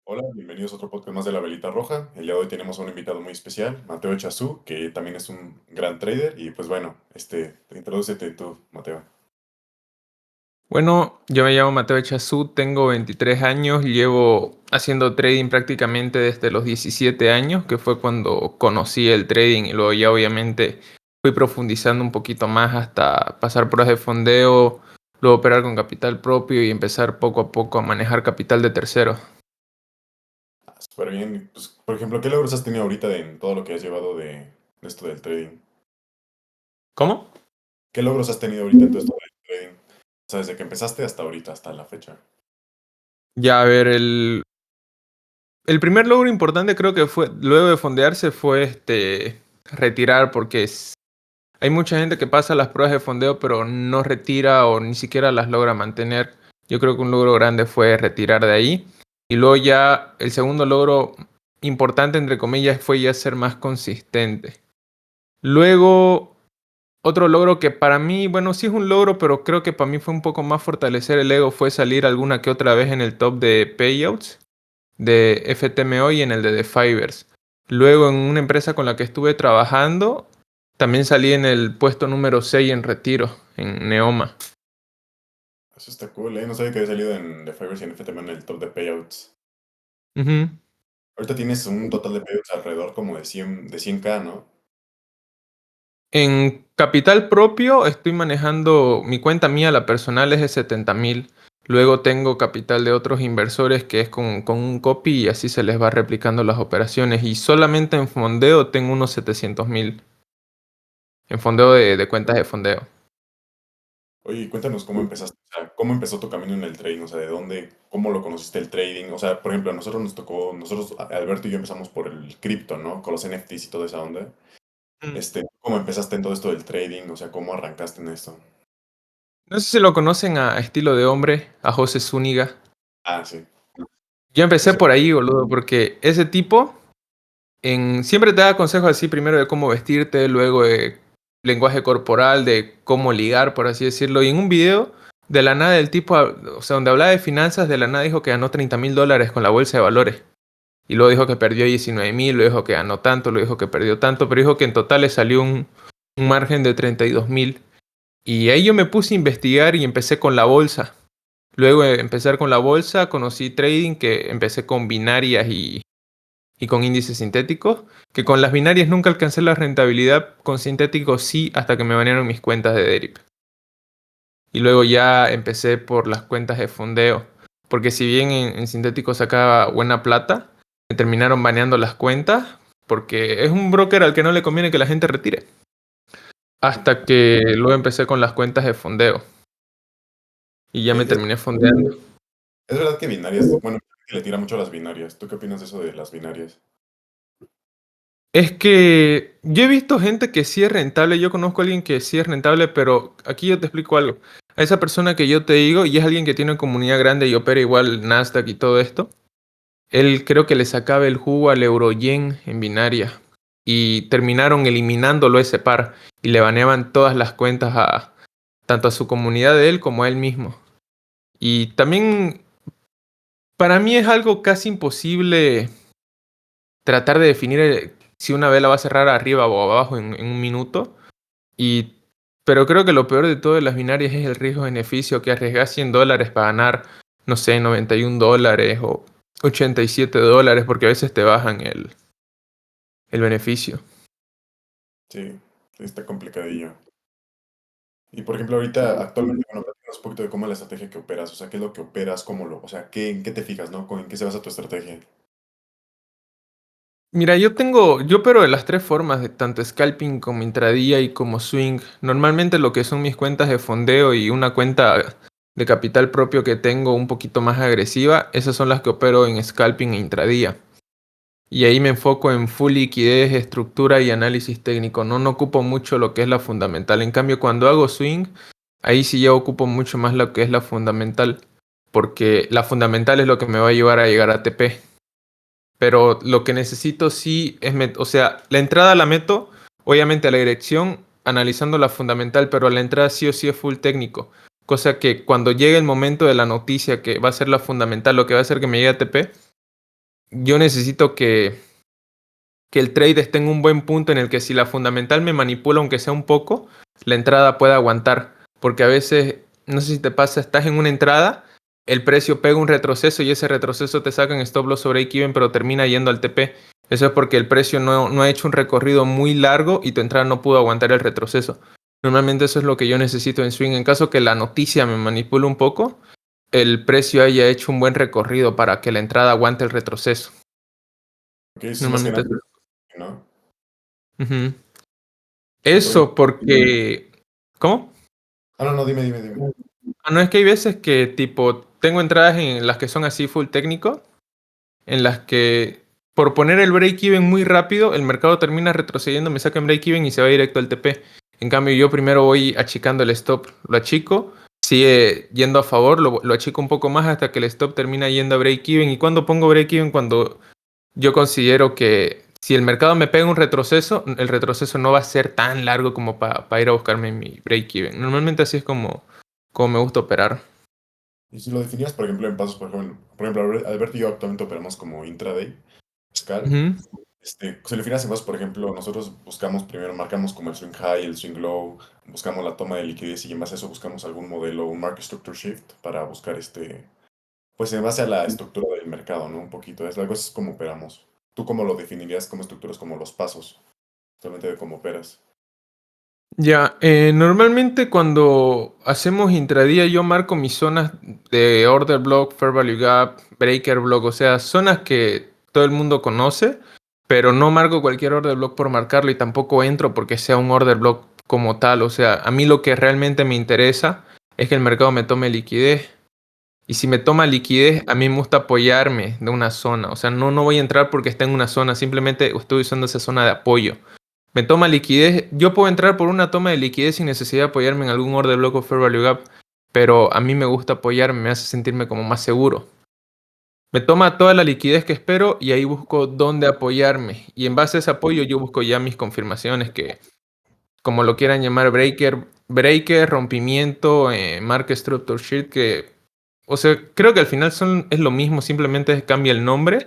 Hola, bienvenidos a otro podcast más de La Velita Roja. El día de hoy tenemos a un invitado muy especial, Mateo Chazú, que también es un gran trader. Y pues bueno, introdúcete tú, Mateo. Bueno, yo me llamo Mateo Echazú, tengo 23 años, llevo haciendo trading prácticamente desde los 17 años, que fue cuando conocí el trading y luego ya obviamente fui profundizando un poquito más hasta pasar pruebas de fondeo, luego operar con capital propio y empezar poco a poco a manejar capital de tercero. Súper bien. Pues, por ejemplo, ¿qué logros has tenido ahorita en todo lo que has llevado de esto del trading? ¿Cómo? ¿Qué logros has tenido ahorita en todo esto del trading? O sea, desde que empezaste hasta ahorita, hasta la fecha. Ya, a ver, el primer logro importante creo que fue, luego de fondearse, fue retirar, porque hay mucha gente que pasa las pruebas de fondeo pero no retira o ni siquiera las logra mantener. Yo creo que un logro grande fue retirar de ahí. Y luego ya el segundo logro importante, entre comillas, fue ya ser más consistente. Luego, otro logro que para mí, bueno, sí es un logro, pero creo que para mí fue un poco más fortalecer el ego, fue salir alguna que otra vez en el top de payouts de FTMO y en el de The Fivers. Luego en una empresa con la que estuve trabajando, también salí en el puesto número 6 en retiro, en Neoma. Eso está cool, ¿eh? No sabía que había salido en The Fivers y en FTM en el top de payouts. Ujú. Ahorita tienes un total de payouts alrededor como de 100K, ¿no? En capital propio estoy manejando mi cuenta mía, la personal es de 70.000. Luego tengo capital de otros inversores que es con un copy y así se les va replicando las operaciones. Y solamente en fondeo tengo unos 700.000. En fondeo de cuentas de fondeo. Oye, cuéntanos cómo empezaste, o sea, cómo empezó tu camino en el trading, o sea, de dónde, cómo lo conociste el trading, o sea, por ejemplo, a nosotros nos tocó, Alberto y yo empezamos por el cripto, ¿no? Con los NFTs y toda esa onda. ¿Cómo empezaste en todo esto del trading? O sea, ¿cómo arrancaste en esto? No sé si lo conocen a Estilo de Hombre, a José Zúñiga. Ah, sí, Yo sí, empecé sí. por ahí, boludo, porque ese tipo siempre te da consejos así, primero de cómo vestirte, luego de lenguaje corporal, de cómo ligar, por así decirlo. Y en un video, de la nada, el tipo, o sea, donde hablaba de finanzas, de la nada dijo que ganó $30.000 con la bolsa de valores. Y luego dijo que perdió 19.000, luego dijo que ganó tanto, luego dijo que perdió tanto, pero dijo que en total le salió un margen de 32.000. Y ahí yo me puse a investigar y empecé con la bolsa. Luego de empezar con la bolsa, conocí trading, que empecé con binarias y con índices sintéticos, que con las binarias nunca alcancé la rentabilidad, con sintéticos sí, hasta que me banearon mis cuentas de Derip. Y luego ya empecé por las cuentas de fondeo, porque si bien en sintéticos sacaba buena plata, me terminaron baneando las cuentas, porque es un broker al que no le conviene que la gente retire. Hasta que luego empecé con las cuentas de fondeo y ya me Es, terminé fondeando. es verdad que binarias, bueno, que le tira mucho a las binarias. ¿Tú qué opinas de eso de las binarias? Es que yo he visto gente que sí es rentable, yo conozco a alguien que sí es rentable, pero aquí yo te explico algo. A esa persona que yo te digo, y es alguien que tiene una comunidad grande y opera igual Nasdaq y todo esto, él creo que le sacaba el jugo al Euroyen en binaria y terminaron eliminándolo ese par y le baneaban todas las cuentas tanto a su comunidad de él como a él mismo. Y también para mí es algo casi imposible tratar de definir si una vela va a cerrar arriba o abajo en un minuto. Y, pero creo que lo peor de todo de las binarias es el riesgo-beneficio, que arriesgas $100 para ganar, no sé, $91 o $87, porque a veces te bajan el beneficio. Sí, sí, está complicadillo. Y por ejemplo, ahorita, actualmente, bueno, platícanos un poquito de cómo es la estrategia que operas, o sea, qué es lo que operas, o sea, en qué te fijas, ¿no? ¿En qué se basa tu estrategia? Mira, yo opero de las tres formas, de tanto scalping como intradía y como swing. Normalmente lo que son mis cuentas de fondeo y una cuenta de capital propio que tengo un poquito más agresiva, esas son las que opero en scalping e intradía. Y ahí me enfoco en full liquidez, estructura y análisis técnico. No ocupo mucho lo que es la fundamental. En cambio, cuando hago swing, ahí sí ya ocupo mucho más lo que es la fundamental. Porque la fundamental es lo que me va a llevar a llegar a TP. Pero lo que necesito sí es, o sea, la entrada la meto, obviamente a la dirección, analizando la fundamental, pero la entrada sí o sí es full técnico. Cosa que cuando llegue el momento de la noticia que va a ser la fundamental, lo que va a hacer que me llegue a TP, yo necesito que el trade esté en un buen punto en el que si la fundamental me manipula, aunque sea un poco, la entrada pueda aguantar. Porque a veces, no sé si te pasa, estás en una entrada, el precio pega un retroceso y ese retroceso te saca en stop loss o break even, pero termina yendo al TP. Eso es porque el precio no ha hecho un recorrido muy largo y tu entrada no pudo aguantar el retroceso. Normalmente eso es lo que yo necesito en swing. En caso que la noticia me manipule un poco, el precio haya hecho un buen recorrido para que la entrada aguante el retroceso. Ok, eso es más que Normalmente nada, eso. ¿no? Ujú. Y por ejemplo, Eso porque... ¿Cómo? no, no, dime. No, es que hay veces que tipo tengo entradas en las que son así full técnico, en las que por poner el break-even muy rápido, el mercado termina retrocediendo, me saca en break-even y se va directo al TP. En cambio, yo primero voy achicando el stop, lo achico, sigue yendo a favor, lo achico un poco más hasta que el stop termina yendo a break-even. Y cuando pongo break-even, cuando yo considero que si el mercado me pega un retroceso, el retroceso no va a ser tan largo como para ir a buscarme mi break-even. Normalmente así es como me gusta operar. y si lo definías, por ejemplo, en pasos, por ejemplo, Alberto y yo actualmente operamos como intraday, Pascal. Ujú. Si lo definías en pasos, por ejemplo, nosotros buscamos primero, marcamos como el swing high, el swing low, buscamos la toma de liquidez y en base a eso buscamos algún modelo, un market structure shift para buscar pues en base a la estructura del mercado, ¿no? Un poquito, es algo es como operamos. ¿Tú cómo lo definirías como estructuras, como los pasos, actualmente de cómo operas? Ya, normalmente cuando hacemos intradía yo marco mis zonas de order block, fair value gap, breaker block, o sea, zonas que todo el mundo conoce, pero no marco cualquier order block por marcarlo y tampoco entro porque sea un order block como tal, o sea, a mí lo que realmente me interesa es que el mercado me tome liquidez y si me toma liquidez, a mí me gusta apoyarme de una zona, o sea, no voy a entrar porque está en una zona, simplemente estoy usando esa zona de apoyo. Me toma liquidez. Yo puedo entrar por una toma de liquidez sin necesidad de apoyarme en algún order block o fair value gap, pero a mí me gusta apoyarme, me hace sentirme como más seguro. Me toma toda la liquidez que espero y ahí busco dónde apoyarme. Y en base a ese apoyo yo busco ya mis confirmaciones que, como lo quieran llamar, breaker, rompimiento, market structure shift, que, o sea, creo que al final es lo mismo, simplemente cambia el nombre.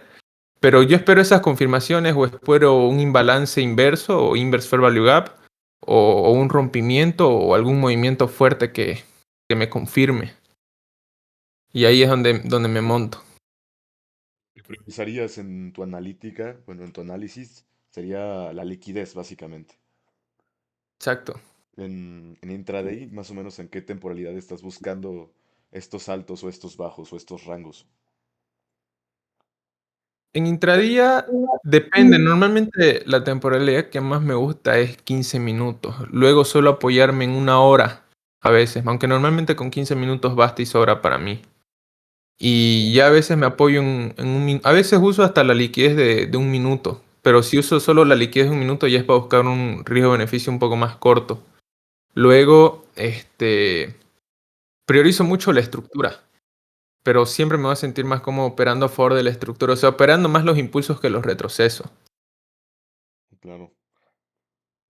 Pero yo espero esas confirmaciones o espero un imbalance inverso o inverse fair value gap o un rompimiento o algún movimiento fuerte que me confirme. Y ahí es donde me monto. Lo que priorizarías en tu analítica, bueno, en tu análisis, sería la liquidez, básicamente. Exacto. En intraday, más o menos en qué temporalidad estás buscando estos altos o estos bajos o estos rangos. En intradía depende. Normalmente la temporalidad que más me gusta es 15 minutos. Luego suelo apoyarme en una hora a veces, aunque normalmente con 15 minutos basta y sobra para mí. Y ya a veces me apoyo en un minuto. A veces uso hasta la liquidez de un minuto. Pero si uso solo la liquidez de un minuto ya es para buscar un riesgo-beneficio un poco más corto. Luego, priorizo mucho la estructura. Pero siempre me voy a sentir más cómodo operando a favor de la estructura. O sea, operando más los impulsos que los retrocesos. Claro.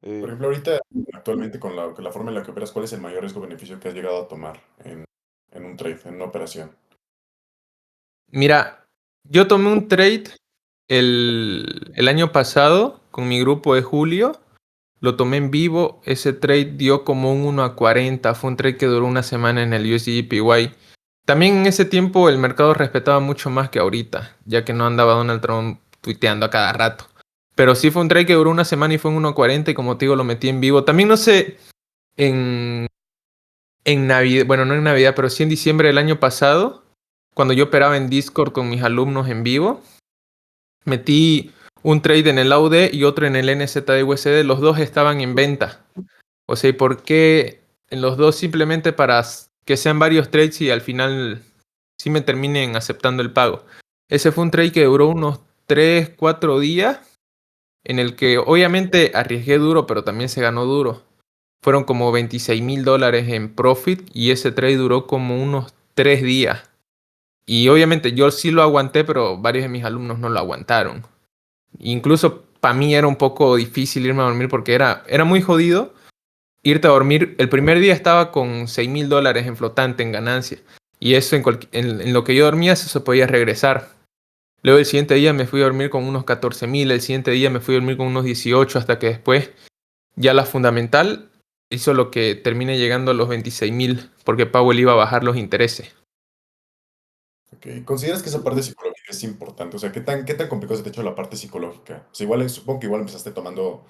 Por Eh, ejemplo, ahorita, actualmente, con la forma en la que operas, ¿cuál es el mayor riesgo-beneficio que has llegado a tomar en un trade, en una operación? Mira, yo tomé un trade el año pasado con mi grupo de Julio. Lo tomé en vivo, ese trade dio como un 1 a 40, fue un trade que duró una semana en el USDJPY. También en ese tiempo el mercado respetaba mucho más que ahorita, ya que no andaba Donald Trump tuiteando a cada rato. Pero sí fue un trade que duró una semana y fue en 1 a 40 y como te digo lo metí en vivo. También no sé, en, en Navidad, bueno no en Navidad, pero sí en diciembre del año pasado, cuando yo operaba en Discord con mis alumnos en vivo, metí un trade en el AUD y otro en el NZD-USD, los dos estaban en venta. O sea, ¿y por qué en los dos simplemente para que sean varios trades y al final sí me terminen aceptando el pago? Ese fue un trade que duró unos 3 4 días, en el que obviamente arriesgué duro, pero también se ganó duro. Fueron como $26,000 en profit y ese trade duró como unos 3 días. Y obviamente yo sí lo aguanté, pero varios de mis alumnos no lo aguantaron. Incluso para mí era un poco difícil irme a dormir porque era muy jodido irte a dormir. El primer día estaba con $6,000 en flotante, en ganancia. Y eso en lo que yo dormía, eso se podía regresar. Luego el siguiente día me fui a dormir con unos 14.000, el siguiente día me fui a dormir con unos 18, hasta que después ya la fundamental hizo lo que termine llegando a los 26.000, porque Powell iba a bajar los intereses. Ok. ¿Consideras que esa parte psicológica es importante? O sea, qué tan complicado se te ha hecho la parte psicológica? O sea, igual, supongo que igual empezaste tomando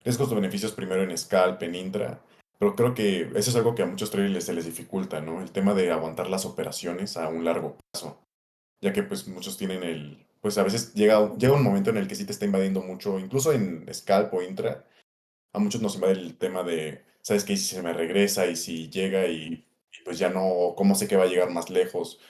riesgos o beneficios primero en scalp, en intra, pero creo que eso es algo que a muchos traders se les dificulta, ¿no? El tema de aguantar las operaciones a un largo plazo, ya que pues muchos tienen pues a veces llega un momento en el que sí te está invadiendo mucho, incluso en scalp o intra, a muchos nos invade el tema de, ¿sabes qué? ¿Y si se me regresa y si llega y pues ya no, cómo sé que va a llegar más lejos?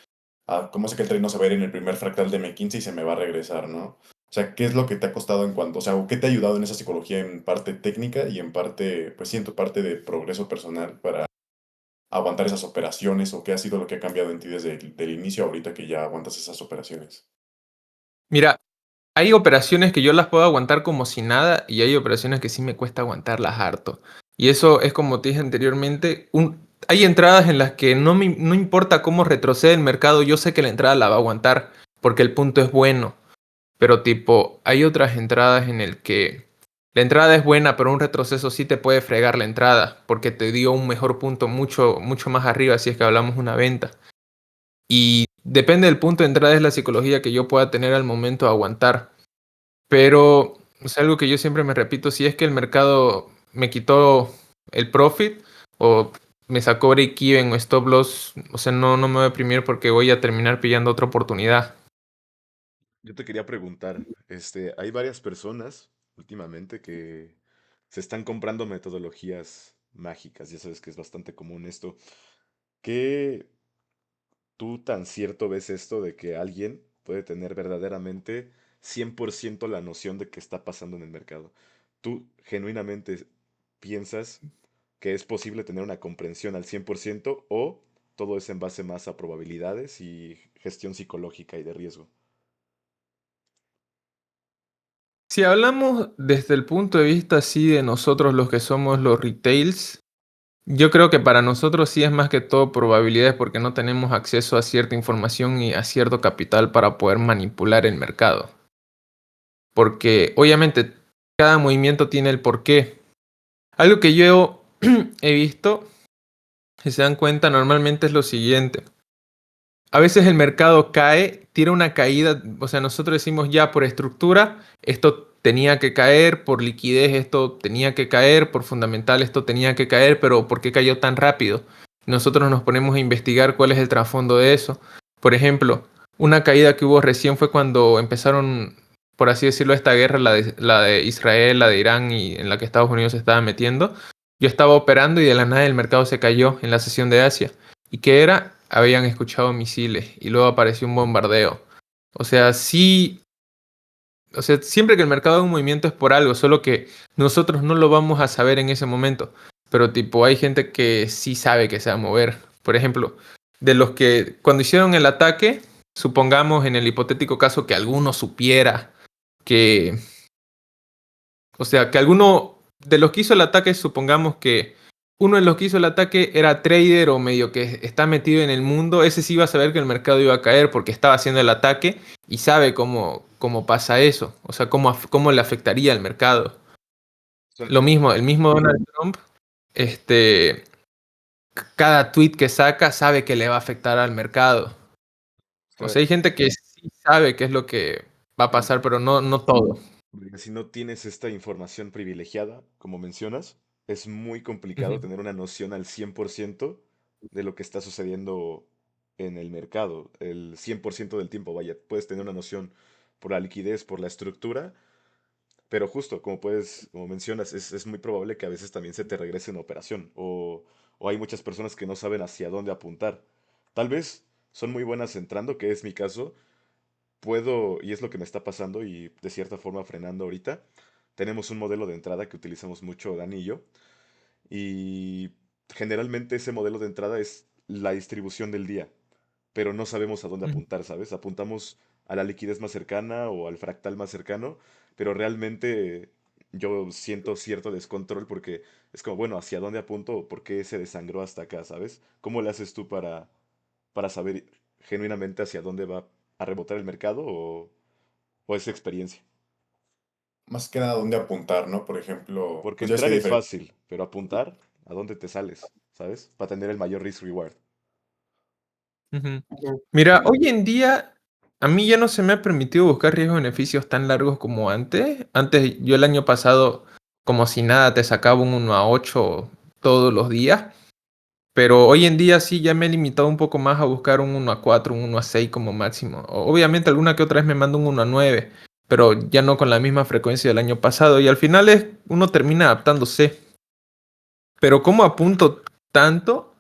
¿Cómo sé que el tren no se va a ir en el primer fractal de M15 y se me va a regresar, ¿no? O sea, ¿qué es lo que te ha costado en cuanto, o sea, o qué te ha ayudado en esa psicología en parte técnica y en parte, pues sí, en tu parte de progreso personal para aguantar esas operaciones o qué ha sido lo que ha cambiado en ti desde el inicio ahorita que ya aguantas esas operaciones? Mira, hay operaciones que yo las puedo aguantar como si nada y hay operaciones que sí me cuesta aguantarlas harto. Y eso es como te dije anteriormente, hay entradas en las que no importa cómo retrocede el mercado, yo sé que la entrada la va a aguantar porque el punto es bueno. Pero tipo, hay otras entradas en el que la entrada es buena, pero un retroceso sí te puede fregar la entrada porque te dio un mejor punto mucho, mucho más arriba si es que hablamos una venta. Y depende del punto de entrada, es la psicología que yo pueda tener al momento de aguantar. Pero es algo que yo siempre me repito, si es que el mercado me quitó el profit o me sacó break-even o stop loss, o sea, no me voy a deprimir porque voy a terminar pillando otra oportunidad. Yo te quería preguntar, hay varias personas últimamente que se están comprando metodologías mágicas, ya sabes que es bastante común esto. ¿Qué tú tan cierto ves esto de que alguien puede tener verdaderamente 100% la noción de qué está pasando en el mercado? ¿Tú genuinamente piensas que es posible tener una comprensión al 100% o todo es en base más a probabilidades y gestión psicológica y de riesgo? Si hablamos desde el punto de vista así de nosotros los que somos los retails, yo creo que para nosotros sí es más que todo probabilidades porque no tenemos acceso a cierta información y a cierto capital para poder manipular el mercado. Porque obviamente cada movimiento tiene el porqué. Algo que yo he visto, si se dan cuenta, normalmente es lo siguiente. A veces el mercado cae, tira una caída, o sea, nosotros decimos ya por estructura, esto tenía que caer, por liquidez esto tenía que caer, por fundamental esto tenía que caer, pero ¿por qué cayó tan rápido? Nosotros nos ponemos a investigar cuál es el trasfondo de eso. Por ejemplo, una caída que hubo recién fue cuando empezaron, por así decirlo, esta guerra, la de Israel, la de Irán y en la que Estados Unidos se estaba metiendo. Yo estaba operando y de la nada el mercado se cayó en la sesión de Asia. ¿Y qué era? Habían escuchado misiles y luego apareció un bombardeo. O sea, sí, o sea, siempre que el mercado haga un movimiento es por algo, solo que nosotros no lo vamos a saber en ese momento. Pero tipo, hay gente que sí sabe que se va a mover. Por ejemplo, de los que cuando hicieron el ataque, supongamos en el hipotético caso que alguno supiera que, o sea, que alguno de los que hizo el ataque, supongamos que uno de los que hizo el ataque era trader o medio que está metido en el mundo, ese sí iba a saber que el mercado iba a caer porque estaba haciendo el ataque y sabe cómo pasa eso, o sea, cómo le afectaría al mercado. Suena- Lo mismo, el mismo Donald Trump, este, cada tweet que saca sabe que le va a afectar al mercado. O suena- sea, hay gente que sí sabe qué es lo que va a pasar, pero no todo. Porque si no tienes esta información privilegiada, como mencionas, es muy complicado Ujú. tener una noción al 100% de lo que está sucediendo en el mercado. El 100% del tiempo, vaya, puedes tener una noción por la liquidez, por la estructura, pero justo, como mencionas, es muy probable que a veces también se te regrese una operación o hay muchas personas que no saben hacia dónde apuntar. Tal vez son muy buenas entrando, que es mi caso, puedo, y es lo que me está pasando y de cierta forma frenando ahorita, tenemos un modelo de entrada que utilizamos mucho Dani y yo, y generalmente ese modelo de entrada es la distribución del día, pero no sabemos a dónde Ujú. apuntar, ¿sabes? Apuntamos a la liquidez más cercana o al fractal más cercano, pero realmente yo siento cierto descontrol porque es como, bueno, ¿hacia dónde apunto o por qué se desangró hasta acá, ¿sabes? ¿Cómo le haces tú para saber genuinamente hacia dónde va a rebotar el mercado? O... o es experiencia? Más que nada dónde apuntar, ¿no? Por ejemplo, Porque pues ya es que entrar hay es diferentes. fácil, pero apuntar, ¿a dónde te sales? ¿Sabes? Para tener el mayor risk reward. Ujú. Mira, hoy en día a mí ya no se me ha permitido buscar riesgos-beneficios tan largos como antes. Antes, yo el año pasado, como si nada, te sacaba un 1 a 8 todos los días. Pero hoy en día sí ya me he limitado un poco más a buscar un 1 a 4, un 1 a 6 como máximo. Obviamente alguna que otra vez me mando un 1 a 9, pero ya no con la misma frecuencia del año pasado. Y al final uno termina adaptándose. Pero ¿cómo apunto tanto?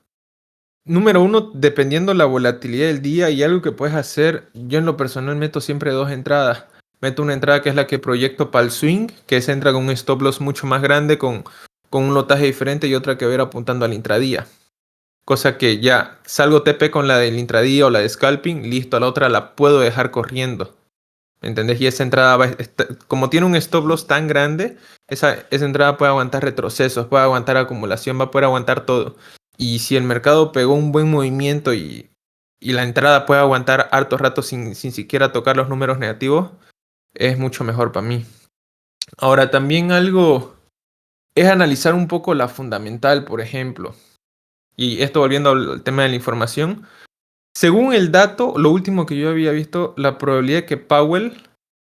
Número uno, dependiendo la volatilidad del día y algo que puedes hacer, yo en lo personal meto siempre dos entradas. Meto una entrada que es la que proyecto para el swing, que es entra con un stop loss mucho más grande, con un lotaje diferente y otra que ver apuntando al intradía. Cosa que ya salgo TP con la del intradía o la de scalping, listo, a la otra la puedo dejar corriendo. ¿Entendés? Y esa entrada, como tiene un stop loss tan grande, esa entrada puede aguantar retrocesos, puede aguantar acumulación, va a poder aguantar todo. Y si el mercado pegó un buen movimiento y la entrada puede aguantar harto rato sin siquiera tocar los números negativos, es mucho mejor para mí. Ahora, también algo es analizar un poco la fundamental, por ejemplo. Y esto volviendo al tema de la información. Según el dato, lo último que yo había visto, la probabilidad de que Powell.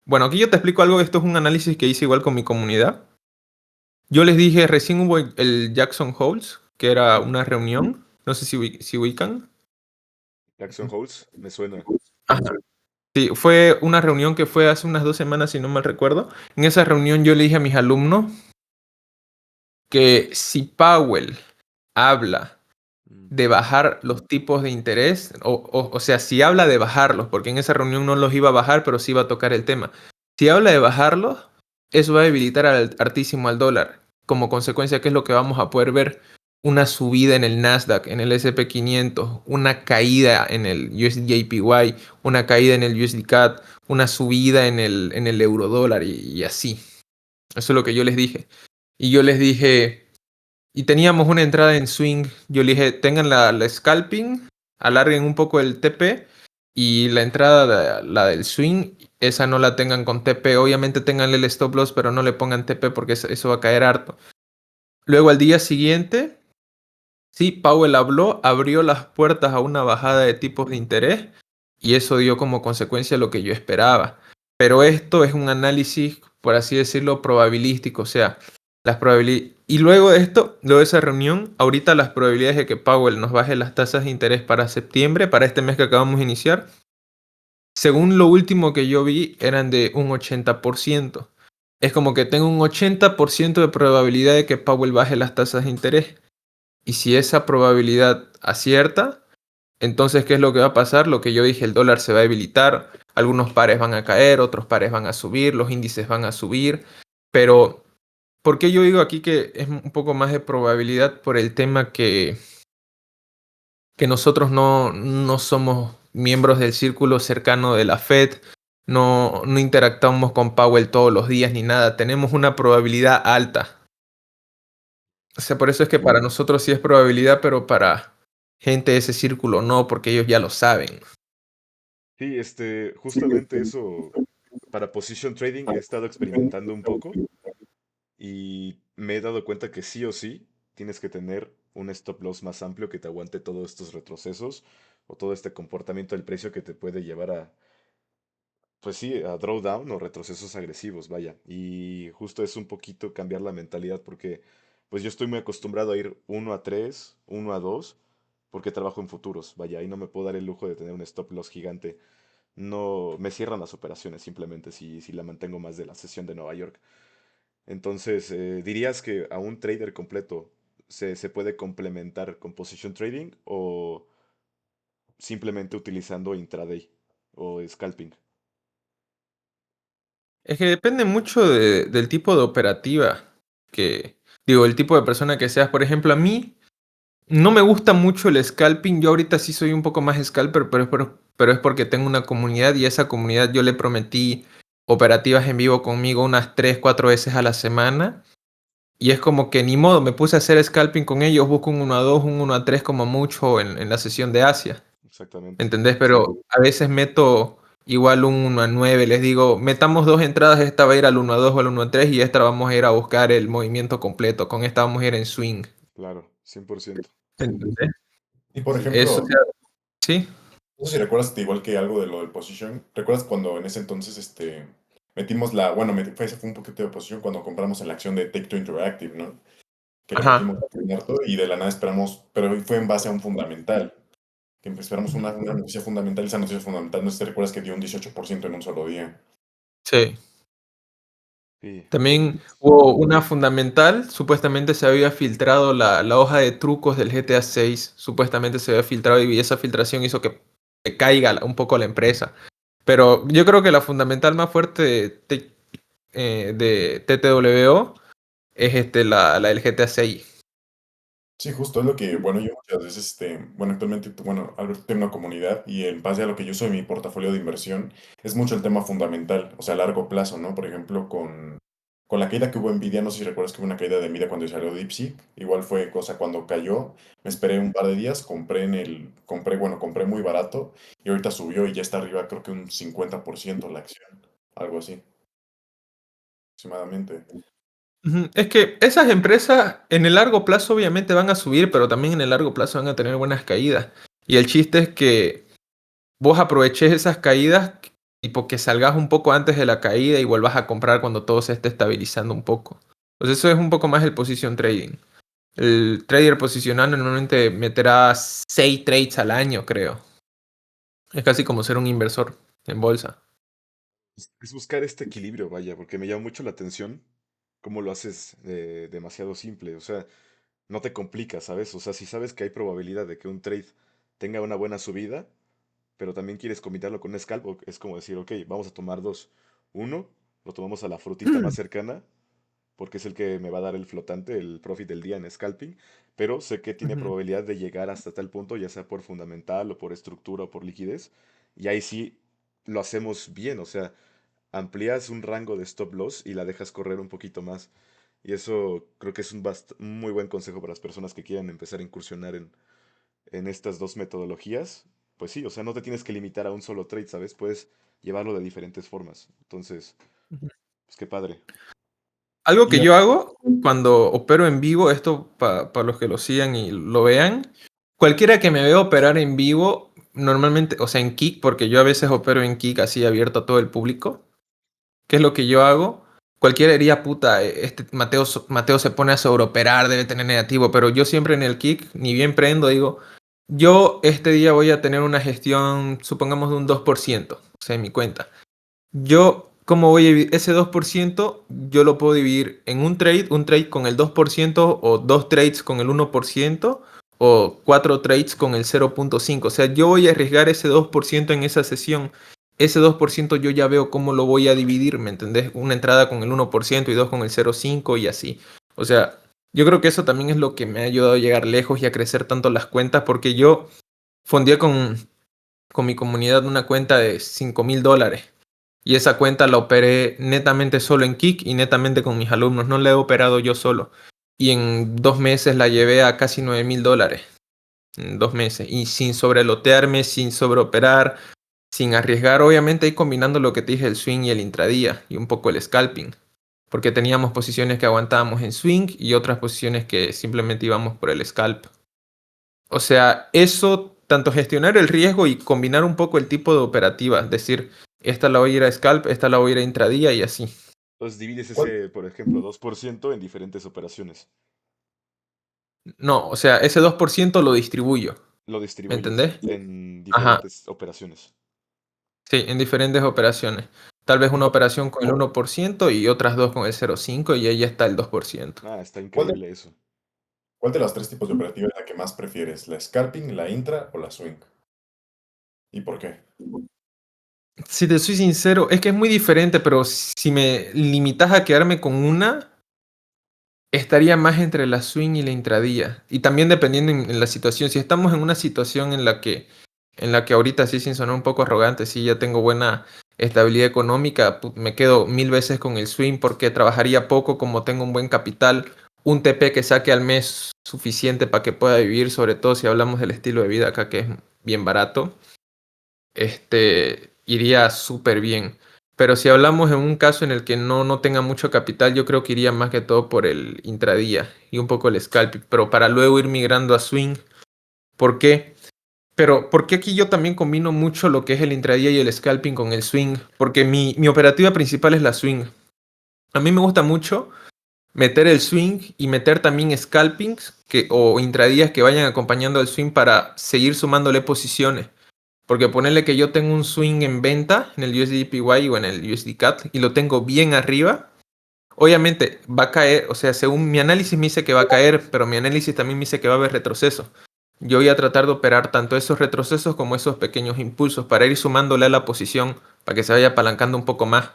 Bueno, aquí yo te explico algo. Esto es un análisis que hice igual con mi comunidad. Yo les dije, recién hubo el Jackson Holes, que era una reunión. No sé si ubican. Jackson Holes, me suena. Ajá. Sí, fue una reunión que fue hace unas 2 semanas, si no mal recuerdo. En esa reunión yo le dije a mis alumnos que si Powell habla Mm. de bajar los tipos de interés, o sea, si habla de bajarlos, porque en esa reunión no los iba a bajar, pero sí iba a tocar el tema. Si habla de bajarlos, eso va a debilitar hartísimo al dólar. Como consecuencia, ¿qué es lo que vamos a poder ver? Una subida en el Nasdaq, en el S&P 500, una caída en el USD-JPY, una caída en el USD-CAD, una subida en el euro-dólar y así. Eso es lo que yo les dije. Y yo les dije, y teníamos una entrada en swing. Yo le dije, tengan la scalping, alarguen un poco el TP y la entrada, la del swing, esa no la tengan con TP. Obviamente tenganle el stop loss, pero no le pongan TP porque eso va a caer harto. Luego al día siguiente, sí, Powell habló, abrió las puertas a una bajada de tipos de interés y eso dio como consecuencia lo que yo esperaba. Pero esto es un análisis, por así decirlo, probabilístico, o sea, las probabilidades. Y luego de esto, luego de esa reunión, ahorita las probabilidades de que Powell nos baje las tasas de interés para septiembre, para este mes que acabamos de iniciar, según lo último que yo vi, eran de un 80%. Es como que tengo un 80% de probabilidad de que Powell baje las tasas de interés. Y si esa probabilidad acierta, entonces, ¿qué es lo que va a pasar? Lo que yo dije, el dólar se va a debilitar, algunos pares van a caer, otros pares van a subir, los índices van a subir, pero ¿por qué yo digo aquí que es un poco más de probabilidad? Por el tema que nosotros no somos miembros del círculo cercano de la Fed, no interactuamos con Powell todos los días ni nada, tenemos una probabilidad alta. O sea, por eso es que para nosotros sí es probabilidad, pero para gente de ese círculo no, porque ellos ya lo saben. Sí, justamente eso, para position trading he estado experimentando un poco y me he dado cuenta que sí o sí tienes que tener un stop loss más amplio que te aguante todos estos retrocesos o todo este comportamiento del precio que te puede llevar a, pues sí, a drawdown o retrocesos agresivos, vaya. Y justo es un poquito cambiar la mentalidad porque pues yo estoy muy acostumbrado a ir 1 a 3, 1 a 2, porque trabajo en futuros, vaya, y no me puedo dar el lujo de tener un stop loss gigante. No me cierran las operaciones simplemente si la mantengo más de la sesión de Nueva York. Entonces, ¿dirías que a un trader completo se puede complementar con position trading o simplemente utilizando intraday o scalping? Es que depende mucho del tipo de operativa que, digo, el tipo de persona que seas. Por ejemplo, a mí no me gusta mucho el scalping. Yo ahorita sí soy un poco más scalper, pero es porque tengo una comunidad y a esa comunidad yo le prometí operativas en vivo conmigo unas 3 4 veces a la semana. Y es como que ni modo, me puse a hacer scalping con ellos, busco un 1 a 2 un 1 a 3 como mucho en la sesión de Asia. Exactamente. ¿Entendés? Pero a veces igual un 1 a 9, les digo, metamos dos entradas, esta va a ir al 1 a 2 o al 1 a 3 y esta vamos a ir a buscar el movimiento completo, con esta vamos a ir en swing. Claro, 100%. ¿Entendés? Y por Eso, ejemplo, sí. no sé si recuerdas, igual que algo de lo del position, ¿recuerdas cuando en ese entonces metimos la, bueno, ese fue un poquito de position cuando compramos en la acción de Take Two Interactive, ¿no? Que le Ajá. metimos harto y de la nada esperamos, pero fue en base a un fundamental, que esperamos una noticia fundamental, esa noticia fundamental, no sé si te recuerdas que dio un 18% en un solo día. Sí. Sí, También hubo una fundamental, supuestamente se había filtrado la hoja de trucos del GTA 6, supuestamente se había filtrado y esa filtración hizo que caiga un poco la empresa. Pero yo creo que la fundamental más fuerte de TTWO es la del GTA 6. Sí, justo es lo que, bueno, yo muchas veces, bueno, actualmente, bueno, Alberto tiene una comunidad y en base a lo que yo uso en mi portafolio de inversión, es mucho el tema fundamental, o sea, a largo plazo, ¿no? Por ejemplo, con la caída que hubo en Nvidia, no sé si recuerdas que hubo una caída de Nvidia cuando salió DeepSeek, igual fue cosa cuando cayó, me esperé un par de días, compré muy barato y ahorita subió y ya está arriba, creo que un 50% la acción, algo así, aproximadamente. Ujú. Es que esas empresas en el largo plazo obviamente van a subir, pero también en el largo plazo van a tener buenas caídas. Y el chiste es que vos aproveches esas caídas, tipo que salgas un poco antes de la caída y vuelvas a comprar cuando todo se esté estabilizando un poco. Pues eso es un poco más el position trading. El trader posicionando normalmente meterá 6 trades al año, creo. Es casi como ser un inversor en bolsa. es buscar este equilibrio, vaya, porque me llama mucho la atención cómo lo haces demasiado simple. O sea, no te complicas, ¿sabes? O sea, si sabes que hay probabilidad de que un trade tenga una buena subida, pero también quieres combinarlo con un scalp, es como decir, ok, vamos a tomar dos. Uno, lo tomamos a la frutita más cercana, porque es el que me va a dar el flotante, el profit del día en scalping, pero sé que tiene Ujú, probabilidad de llegar hasta tal punto, ya sea por fundamental o por estructura o por liquidez, y ahí sí lo hacemos bien, o sea, amplías un rango de stop loss y la dejas correr un poquito más. Y eso creo que es un muy buen consejo para las personas que quieran empezar a incursionar en estas dos metodologías. Pues sí, o sea, no te tienes que limitar a un solo trade, ¿sabes? Puedes llevarlo de diferentes formas. Entonces, ujú. pues qué padre. Algo Y que yo hago cuando opero en vivo, esto para los que lo sigan y lo vean, cualquiera que me vea operar en vivo, normalmente, o sea, en Kick, porque yo a veces opero en Kick así abierto a todo el público, ¿qué es lo que yo hago? Cualquiera diría, puta, este Mateo se pone a sobreoperar, debe tener negativo, pero yo siempre en el Kick, ni bien prendo, digo, yo este día voy a tener una gestión, supongamos, de un 2%, o sea, en mi cuenta. Yo, ¿cómo voy a dividir ese 2%? Yo lo puedo dividir en un trade con el 2% o dos trades con el 1% o cuatro trades con el 0,5. O sea, yo voy a arriesgar ese 2% en esa sesión. Ese 2% yo ya veo cómo lo voy a dividir, ¿me entendés? Una entrada con el 1% y dos con el 0,5 y así. O sea, yo creo que eso también es lo que me ha ayudado a llegar lejos y a crecer tanto las cuentas porque yo fundía con mi comunidad una cuenta de $5,000. Y esa cuenta la operé netamente solo en Kik y netamente con mis alumnos. No la he operado yo solo. Y en 2 meses la llevé a casi $9,000. En 2 meses. Y sin sobrelotearme, sin sobreoperar, sin arriesgar. Obviamente ahí combinando lo que te dije, el swing y el intradía. Y un poco el scalping. Porque teníamos posiciones que aguantábamos en swing y otras posiciones que simplemente íbamos por el scalp. O sea, eso, tanto gestionar el riesgo y combinar un poco el tipo de operativa, es decir, esta la voy a ir a scalp, esta la voy a ir a intradía y así. Entonces divides ¿cuál, ese, por ejemplo, 2% en diferentes operaciones. No, o sea, ese 2% lo distribuyo, Lo ¿me distribuyes entendés? en Ajá, diferentes operaciones. sí, en diferentes operaciones. Tal vez una operación con el 1% y otras dos con el 0,5 y ahí ya está el 2%. Ah, está cuál de, increíble eso. cuál de los tres tipos de operativa es la que más prefieres? ¿La scalping, la intra o la swing? ¿Y por qué? Si te soy sincero, es que es muy diferente, pero si me limitas a quedarme con una, estaría más entre la swing y la intradía. Y también dependiendo en la situación. Si estamos en una situación en la que ahorita sí, sin sonar un poco arrogante, sí ya tengo buena estabilidad económica, me quedo 1000 veces con el swing porque trabajaría poco como tengo un buen capital, un TP que saque al mes suficiente para que pueda vivir, sobre todo si hablamos del estilo de vida acá que es bien barato. iría súper bien. Pero si hablamos en un caso en el que no tenga mucho capital, yo creo que iría más que todo por el intradía y un poco el scalping, pero para luego ir migrando a swing. ¿Por qué? Pero ¿por qué aquí yo también combino mucho lo que es el intradía y el scalping con el swing? Porque mi operativa principal es la swing. A mí me gusta mucho meter el swing y meter también scalpings o intradías que vayan acompañando al swing para seguir sumándole posiciones. Porque ponerle que yo tengo un swing en venta en el USDPY o en el USD CAD y lo tengo bien arriba, obviamente va a caer, o sea, según mi análisis me dice que va a caer, pero mi análisis también me dice que va a haber retroceso. Yo voy a tratar de operar tanto esos retrocesos como esos pequeños impulsos para ir sumándole a la posición para que se vaya apalancando un poco más.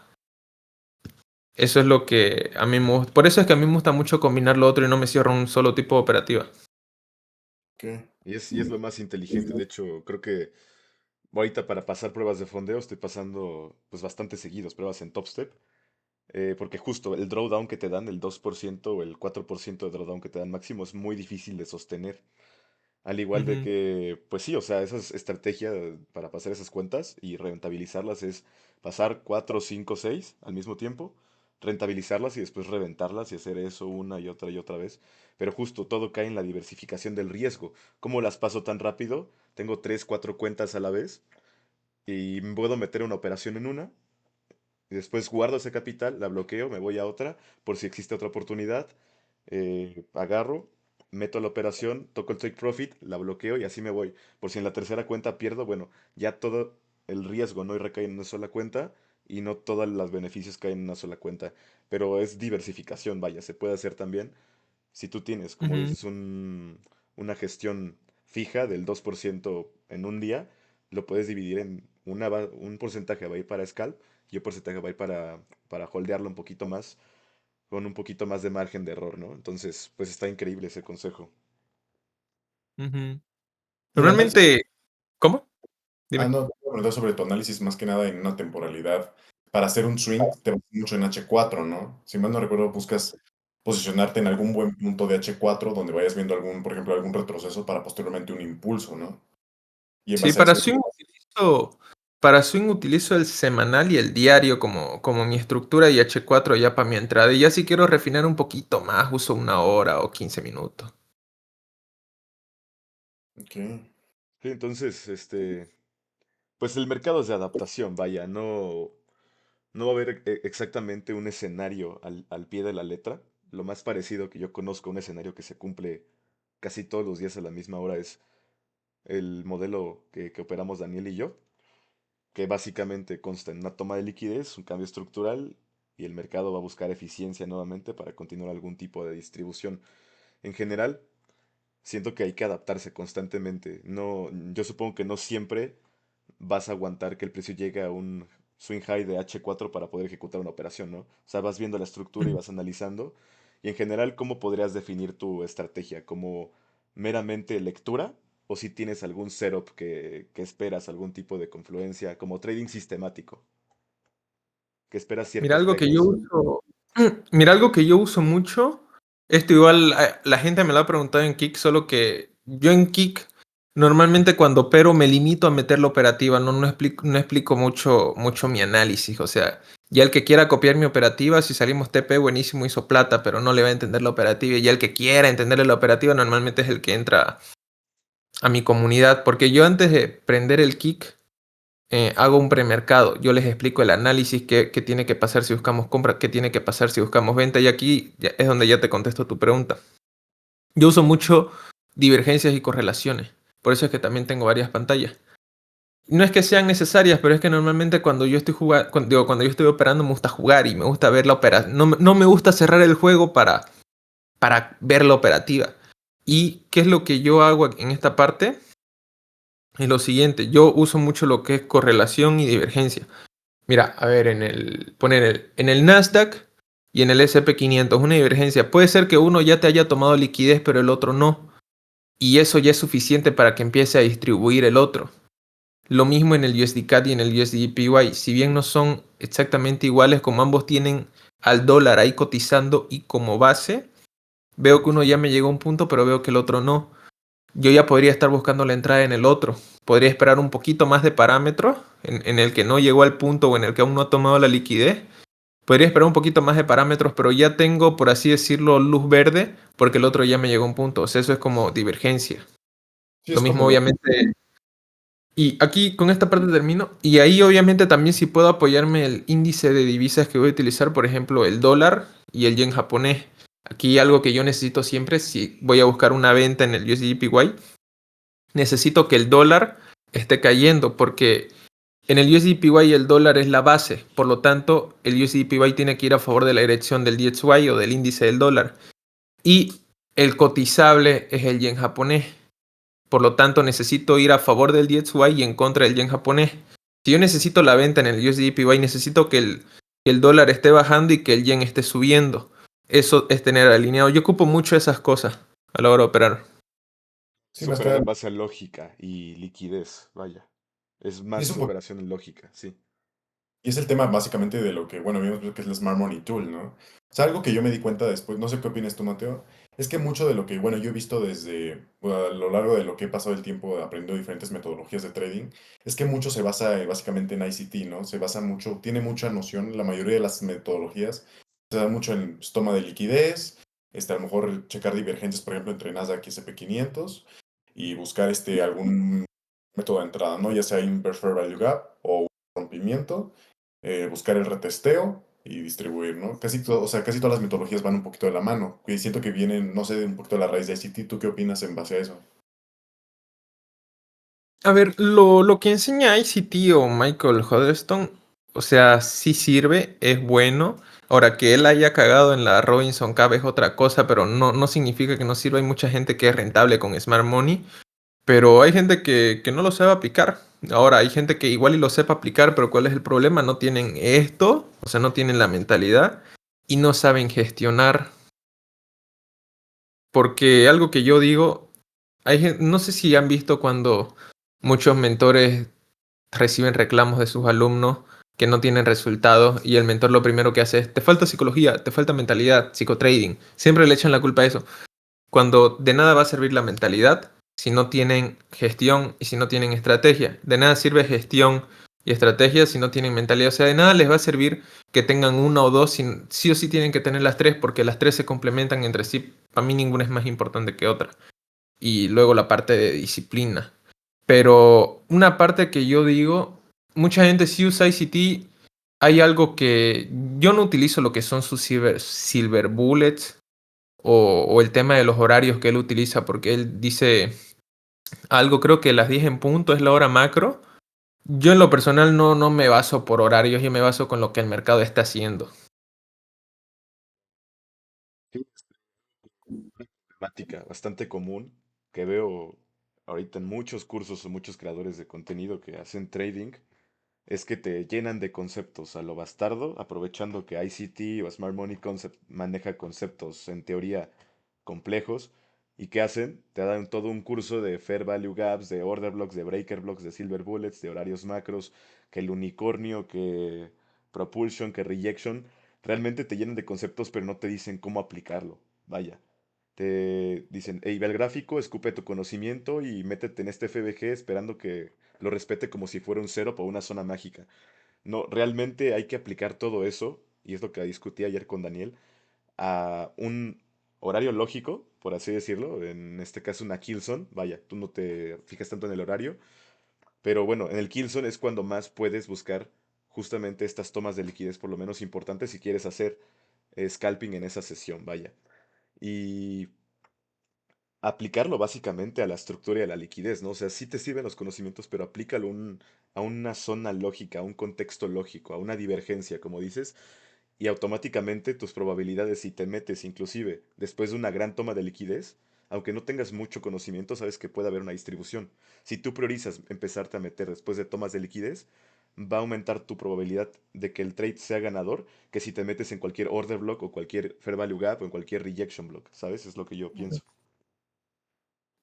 Eso es lo que a mí me gusta. Por eso es que a mí me gusta mucho combinar lo otro y no me cierro un solo tipo de operativa. ¿Qué? Y es lo más inteligente. De hecho, creo que ahorita para pasar pruebas de fondeo estoy pasando pues bastante seguidos, pruebas en Top Step. Porque justo el drawdown que te dan, el 2% o el 4% de drawdown que te dan máximo es muy difícil de sostener. Al igual de Ujú, que, pues sí, o sea, esa es estrategia para pasar esas cuentas y rentabilizarlas es pasar 4, 5, 6 al mismo tiempo, rentabilizarlas y después reventarlas y hacer eso una y otra vez. Pero justo todo cae en la diversificación del riesgo. ¿Cómo las paso tan rápido? Tengo 3, 4 cuentas a la vez y puedo meter una operación en una y después guardo ese capital, la bloqueo, me voy a otra por si existe otra oportunidad. Agarro, meto la operación, toco el take profit, la bloqueo y así me voy. Por si en la tercera cuenta pierdo, bueno, ya todo el riesgo no recae en una sola cuenta y no todos los beneficios caen en una sola cuenta. Pero es diversificación, vaya, se puede hacer también. Si tú tienes, como ujú, dices, una gestión fija del 2% en un día, lo puedes dividir en un porcentaje va a ir para scalp y un porcentaje va a ir para holdearlo un poquito más, con un poquito más de margen de error, ¿no? Entonces, pues está increíble ese consejo. ujú. Y el análisis. Normalmente, ¿cómo? Ah, Dime. no, te voy a preguntar sobre tu análisis más que nada en una temporalidad. Para hacer un swing te basas mucho en H4, ¿no? Si mal no recuerdo, buscas posicionarte en algún buen punto de H4 donde vayas viendo algún, por ejemplo, algún retroceso para posteriormente un impulso, ¿no? Y en Sí, base a eso, para swing utilizo el semanal y el diario como mi estructura y H4 ya para mi entrada. Y ya si quiero refinar un poquito más, uso 1 hora o 15 minutos. ok. Sí, entonces, pues el mercado es de adaptación, vaya, no va a haber exactamente un escenario al pie de la letra. Lo más parecido que yo conozco a un escenario que se cumple casi todos los días a la misma hora es el modelo que operamos Daniel y yo, que básicamente consta en una toma de liquidez, un cambio estructural y el mercado va a buscar eficiencia nuevamente para continuar algún tipo de distribución. En general, siento que hay que adaptarse constantemente. No, yo supongo que no siempre vas a aguantar que el precio llegue a un swing high de H4 para poder ejecutar una operación, ¿no? O sea, vas viendo la estructura y vas analizando. Y en general, ¿cómo podrías definir tu estrategia? ¿Como meramente lectura? ¿O si tienes algún setup que esperas, algún tipo de confluencia, como trading sistemático, que esperas Mira, ciertos algo que yo levels? uso, mira, algo que yo uso mucho, esto igual la gente me lo ha preguntado en Kick, solo que yo en Kick normalmente cuando opero me limito a meter la operativa, no explico mucho mi análisis, o sea, ya el que quiera copiar mi operativa, si salimos TP, buenísimo, hizo plata, pero no le va a entender la operativa, y ya el que quiera entenderle la operativa normalmente es el que entra a mi comunidad, porque yo antes de prender el Kick, hago un premercado. Yo les explico el análisis, qué tiene que pasar si buscamos compra, qué tiene que pasar si buscamos venta. Y aquí es donde ya te contesto tu pregunta. Yo uso mucho divergencias y correlaciones. Por eso es que también tengo varias pantallas. No es que sean necesarias, pero es que normalmente cuando yo estoy jugando, cuando yo estoy operando, me gusta jugar y me gusta ver la operación. No me gusta cerrar el juego para ver la operativa. ¿Y qué es lo que yo hago en esta parte? Es lo siguiente, yo uso mucho lo que es correlación y divergencia. Mira, a ver, en el Nasdaq y en el S&P 500 una divergencia. Puede ser que uno ya te haya tomado liquidez, pero el otro no. Y eso ya es suficiente para que empiece a distribuir el otro. Lo mismo en el USD CAD y en el USD JPY. Si bien no son exactamente iguales, como ambos tienen al dólar ahí cotizando y como base, veo que uno ya me llegó a un punto, pero veo que el otro no. yo ya podría estar buscando la entrada en el otro. Podría esperar un poquito más de parámetros en el que no llegó al punto o en el que aún no ha tomado la liquidez. Podría esperar un poquito más de parámetros, pero ya tengo, por así decirlo, luz verde, porque el otro ya me llegó a un punto. O sea, eso es como divergencia. Sí, Lo es mismo, como lo... obviamente. Y aquí con esta parte termino. Y ahí, obviamente, también si puedo apoyarme el índice de divisas que voy a utilizar, por ejemplo, el dólar y el yen japonés. Aquí algo que yo necesito siempre, si voy a buscar una venta en el USDPY, necesito que el dólar esté cayendo, porque en el USDPY el dólar es la base. Por lo tanto, el USDPY tiene que ir a favor de la dirección del DXY o del índice del dólar. Y el cotizable es el yen japonés. Por lo tanto, necesito ir a favor del DXY y en contra del yen japonés. Si yo necesito la venta en el USDPY, necesito que el dólar esté bajando y que el yen esté subiendo. Eso es tener alineado. Yo ocupo mucho esas cosas a la hora de operar. Sí, Es más que operar nada, en base a lógica y liquidez, vaya. Es y más operación en lógica, sí. y es el tema básicamente de lo que, bueno, vimos que es el Smart Money Tool, ¿no? O sea, algo que yo me di cuenta después, no sé qué opinas tú, Mateo, es que mucho de lo que, bueno, yo he visto desde, bueno, a lo largo de lo que he pasado el tiempo aprendiendo diferentes metodologías de trading, es que mucho se basa básicamente en ICT, ¿no? Se basa mucho, tiene mucha noción, la mayoría de las metodologías se da mucho en pues, toma de liquidez, a lo mejor checar divergencias, por ejemplo, entre Nasdaq y S&P 500 y buscar algún método de entrada, ¿no? Ya sea Inverse Fair Value Gap o rompimiento, buscar el retesteo y distribuir, ¿no? O sea, casi todas las metodologías van un poquito de la mano. Y siento que vienen, no sé, de un poquito de la raíz de ICT. ¿Tú qué opinas en base a eso? A ver, lo que enseña ICT o Michael Huddleston, o sea, sí sirve, es bueno. Ahora, que él haya cagado en la Robinson Cup es otra cosa, pero no significa que no sirva. Hay mucha gente que es rentable con Smart Money, pero hay gente que no lo sabe aplicar. Ahora, hay gente que igual y lo sepa aplicar, pero ¿cuál es el problema? No tienen esto, o sea, no tienen la mentalidad y no saben gestionar. Porque algo que yo digo, no sé si han visto cuando muchos mentores reciben reclamos de sus alumnos que no tienen resultados y el mentor lo primero que hace es, te falta psicología, te falta mentalidad, psicotrading. Siempre le echan la culpa a eso. Cuando de nada va a servir la mentalidad si no tienen gestión y si no tienen estrategia. De nada sirve gestión y estrategia si no tienen mentalidad. O sea, de nada les va a servir que tengan una o dos, sí o sí tienen que tener las tres porque las tres se complementan entre sí. Para mí ninguna es más importante que otra. Y luego la parte de disciplina. Pero una parte que yo digo, mucha gente sí usa ICT. Hay algo que yo no utilizo lo que son sus silver bullets o el tema de los horarios que él utiliza, porque él dice algo, creo que las 10 en punto es la hora macro. Yo en lo personal no me baso por horarios, yo me baso con lo que el mercado está haciendo. Sí, temática bastante común que veo ahorita en muchos cursos o muchos creadores de contenido que hacen trading es que te llenan de conceptos a lo bastardo, aprovechando que ICT o Smart Money Concept maneja conceptos en teoría complejos. ¿Y qué hacen? Te dan todo un curso de Fair Value Gaps, de Order Blocks, de Breaker Blocks, de Silver Bullets, de horarios macros, que el unicornio, que Propulsion, que Rejection. Realmente te llenan de conceptos, pero no te dicen cómo aplicarlo. Vaya. Te dicen, hey, ve al gráfico, escupe tu conocimiento y métete en este FBG esperando que lo respete como si fuera un cero por una zona mágica. No, realmente hay que aplicar todo eso, y es lo que discutí ayer con Daniel, a un horario lógico, por así decirlo, en este caso una Killzone, vaya, tú no te fijas tanto en el horario, pero bueno, en el Killzone es cuando más puedes buscar justamente estas tomas de liquidez por lo menos importantes si quieres hacer scalping en esa sesión, vaya. Y aplicarlo básicamente a la estructura y a la liquidez, ¿no? O sea, sí te sirven los conocimientos, pero aplícalo a una zona lógica, a un contexto lógico, a una divergencia, como dices, y automáticamente tus probabilidades, si te metes inclusive después de una gran toma de liquidez, aunque no tengas mucho conocimiento, sabes que puede haber una distribución. Si tú priorizas empezarte a meter después de tomas de liquidez, va a aumentar tu probabilidad de que el trade sea ganador que si te metes en cualquier order block o cualquier fair value gap o en cualquier rejection block, ¿sabes? Es lo que yo pienso.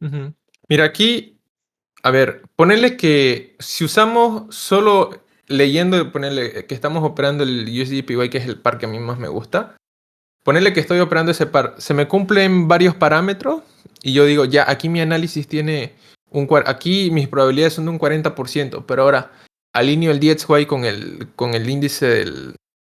Ujú. Mira, aquí, a ver, ponerle que si usamos solo leyendo, ponerle que estamos operando el USDPY, que es el par que a mí más me gusta. ponerle que estoy operando ese par, se me cumplen varios parámetros y yo digo, ya, aquí mi análisis tiene aquí mis probabilidades son de un 40%, pero ahora alineo el DXY con el índice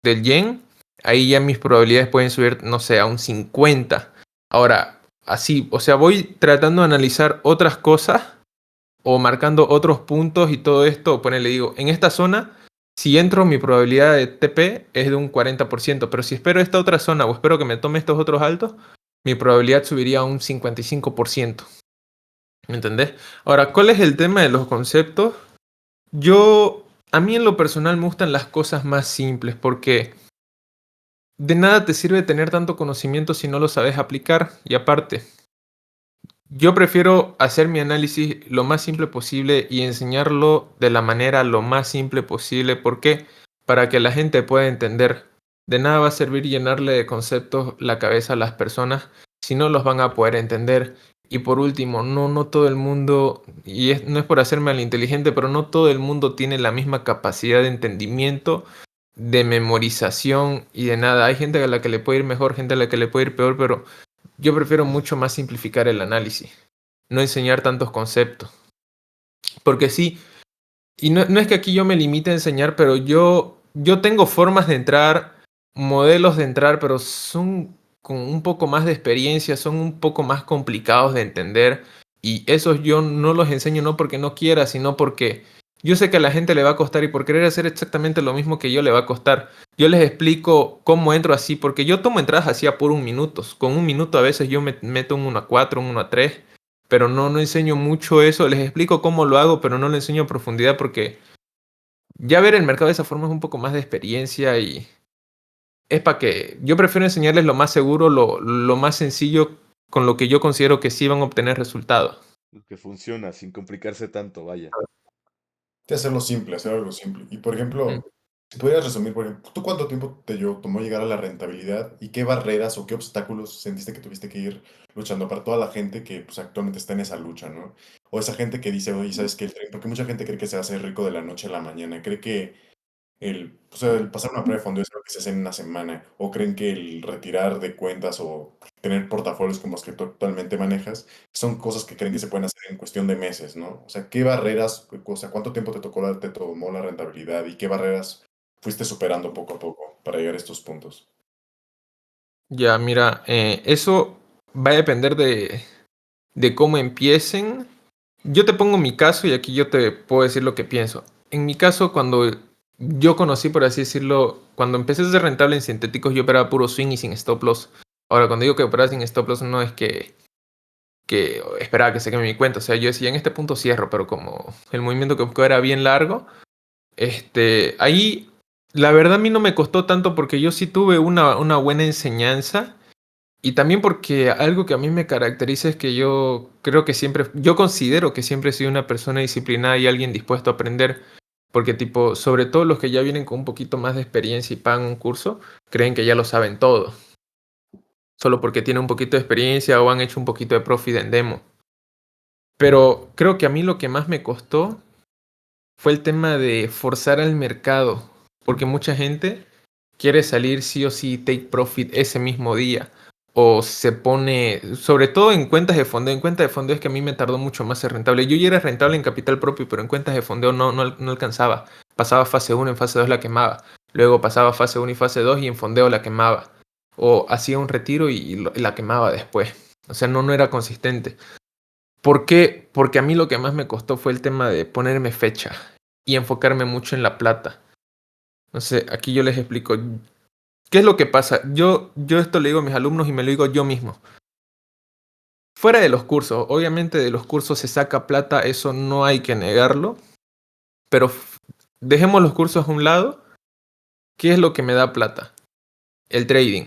del yen, ahí ya mis probabilidades pueden subir, no sé, a un 50. Ahora, así, o sea, voy tratando de analizar otras cosas o marcando otros puntos y todo esto, le digo, en esta zona, si entro, mi probabilidad de TP es de un 40%, pero si espero esta otra zona o espero que me tome estos otros altos, mi probabilidad subiría a un 55%. ¿Me entendés? Ahora, ¿cuál es el tema de los conceptos? A mí en lo personal me gustan las cosas más simples porque de nada te sirve tener tanto conocimiento si no lo sabes aplicar. Y aparte, yo prefiero hacer mi análisis lo más simple posible y enseñarlo de la manera lo más simple posible. ¿Por qué? Para que la gente pueda entender. De nada va a servir llenarle de conceptos la cabeza a las personas si no los van a poder entender. Y por último, no todo el mundo, no es por hacerme al inteligente, pero no todo el mundo tiene la misma capacidad de entendimiento, de memorización y de nada. Hay gente a la que le puede ir mejor, gente a la que le puede ir peor, pero yo prefiero mucho más simplificar el análisis, no enseñar tantos conceptos. Porque sí, y no es que aquí yo me limite a enseñar, pero yo tengo formas de entrar, modelos de entrar, pero son con un poco más de experiencia, son un poco más complicados de entender. Y esos yo no los enseño no porque no quiera, sino porque yo sé que a la gente le va a costar y por querer hacer exactamente lo mismo que yo le va a costar. Yo les explico cómo entro así, porque yo tomo entradas así a puros minutos. Con un minuto a veces yo me meto un 1 a 4, un 1 a 3, pero no enseño mucho eso. Les explico cómo lo hago, pero no lo enseño a profundidad porque ya ver el mercado de esa forma es un poco más de experiencia y es para que yo prefiero enseñarles lo más seguro, lo más sencillo, con lo que yo considero que sí van a obtener resultados. Lo que funciona, sin complicarse tanto, vaya. De hacerlo simple, hacer algo simple. Y por Mm. ejemplo, si pudieras resumir, por ejemplo, ¿tú cuánto tiempo tomó llegar a la rentabilidad y qué barreras o qué obstáculos sentiste que tuviste que ir luchando para toda la gente que pues, actualmente está en esa lucha, ¿no? O esa gente que dice, oye, ¿sabes qué? El tren, porque mucha gente cree que se va a hacer rico de la noche a la mañana, cree que el pasar una prueba de fondo es algo que se hace en una semana, o creen que el retirar de cuentas o tener portafolios como los que tú actualmente manejas son cosas que creen que se pueden hacer en cuestión de meses, ¿no? O sea, ¿qué barreras, o sea, cuánto tiempo te tomó la rentabilidad y qué barreras fuiste superando poco a poco para llegar a estos puntos? Ya, mira, eso va a depender de cómo empiecen. Yo te pongo mi caso y aquí yo te puedo decir lo que pienso. En mi caso, cuando yo conocí, por así decirlo, cuando empecé a ser rentable en sintéticos, yo operaba puro swing y sin stop loss. Ahora, cuando digo que operaba sin stop loss, no es que esperaba que se queme mi cuenta. O sea, yo decía, en este punto cierro, pero como el movimiento que buscaba era bien largo, ahí la verdad a mí no me costó tanto porque yo sí tuve una buena enseñanza. Y también porque algo que a mí me caracteriza es que yo considero que siempre he sido una persona disciplinada y alguien dispuesto a aprender. Porque tipo, sobre todo los que ya vienen con un poquito más de experiencia y pagan un curso, creen que ya lo saben todo. Solo porque tienen un poquito de experiencia o han hecho un poquito de profit en demo. Pero creo que a mí lo que más me costó fue el tema de forzar al mercado. Porque mucha gente quiere salir sí o sí take profit ese mismo día. O se pone, sobre todo en cuentas de fondeo. En cuentas de fondeo es que a mí me tardó mucho más ser rentable. Yo ya era rentable en capital propio, pero en cuentas de fondeo no alcanzaba. Pasaba fase 1, en fase 2 la quemaba. Luego pasaba fase 1 y fase 2 y en fondeo la quemaba. O hacía un retiro y la quemaba después. O sea, no era consistente. ¿Por qué? Porque a mí lo que más me costó fue el tema de ponerme fecha y enfocarme mucho en la plata. No sé, aquí yo les explico. ¿Qué es lo que pasa? Yo esto le digo a mis alumnos y me lo digo yo mismo. Fuera de los cursos, obviamente de los cursos se saca plata, eso no hay que negarlo, pero dejemos los cursos a un lado. ¿Qué es lo que me da plata? El trading,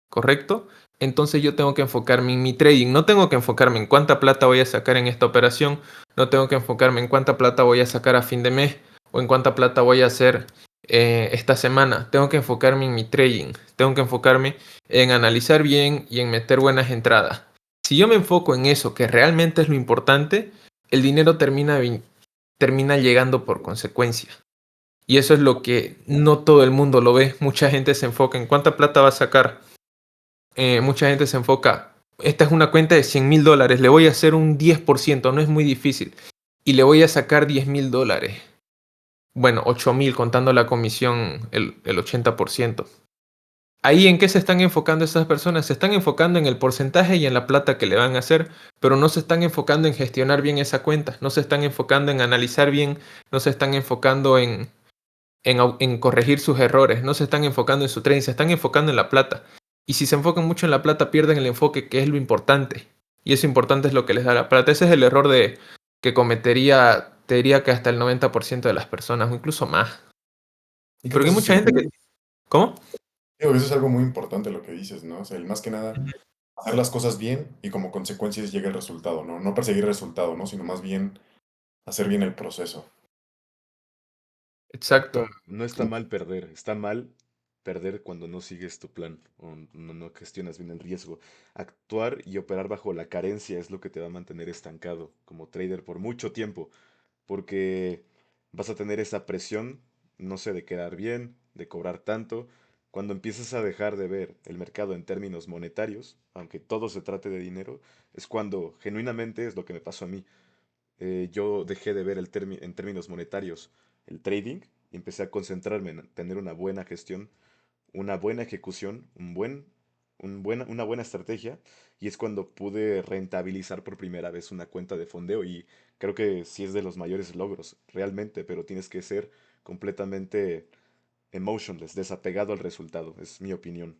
¿correcto? Entonces yo tengo que enfocarme en mi trading, no tengo que enfocarme en cuánta plata voy a sacar en esta operación, no tengo que enfocarme en cuánta plata voy a sacar a fin de mes o en cuánta plata voy a hacer esta semana. Tengo que enfocarme en mi trading, tengo que enfocarme en analizar bien y en meter buenas entradas. Si yo me enfoco en eso, que realmente es lo importante, el dinero termina llegando por consecuencia. Y eso es lo que no todo el mundo lo ve. Mucha gente se enfoca en cuánta plata va a sacar mucha gente se enfoca, esta es una cuenta de $100,000, le voy a hacer un 10%, no es muy difícil, y le voy a sacar $10,000. Bueno, 8,000 contando la comisión, el 80%. Ahí en qué se están enfocando estas personas, se están enfocando en el porcentaje y en la plata que le van a hacer, pero no se están enfocando en gestionar bien esa cuenta, no se están enfocando en analizar bien, no se están enfocando en corregir sus errores, no se están enfocando en su trading, se están enfocando en la plata. Y si se enfocan mucho en la plata, pierden el enfoque que es lo importante. Y eso importante es lo que les da la plata. Ese es el error que cometería, te diría que hasta el 90% de las personas, o incluso más. Y creo que Porque hay eso mucha sí, gente que... ¿Cómo? digo que eso es algo muy importante lo que dices, ¿no? O sea, el más que nada hacer las cosas bien y como consecuencias llega el resultado, ¿no? No perseguir el resultado, ¿no? Sino más bien hacer bien el proceso. Exacto. No está mal perder, está mal perder cuando no sigues tu plan o no gestionas bien el riesgo. Actuar y operar bajo la carencia es lo que te va a mantener estancado como trader por mucho tiempo, porque vas a tener esa presión, no sé, de quedar bien, de cobrar tanto. Cuando empiezas a dejar de ver el mercado en términos monetarios, aunque todo se trate de dinero, es cuando genuinamente es lo que me pasó a mí. Yo dejé de ver en términos monetarios el trading y empecé a concentrarme en tener una buena gestión, una buena ejecución, una buena estrategia, y es cuando pude rentabilizar por primera vez una cuenta de fondeo, y creo que sí es de los mayores logros, realmente, pero tienes que ser completamente emotionless, desapegado al resultado, es mi opinión.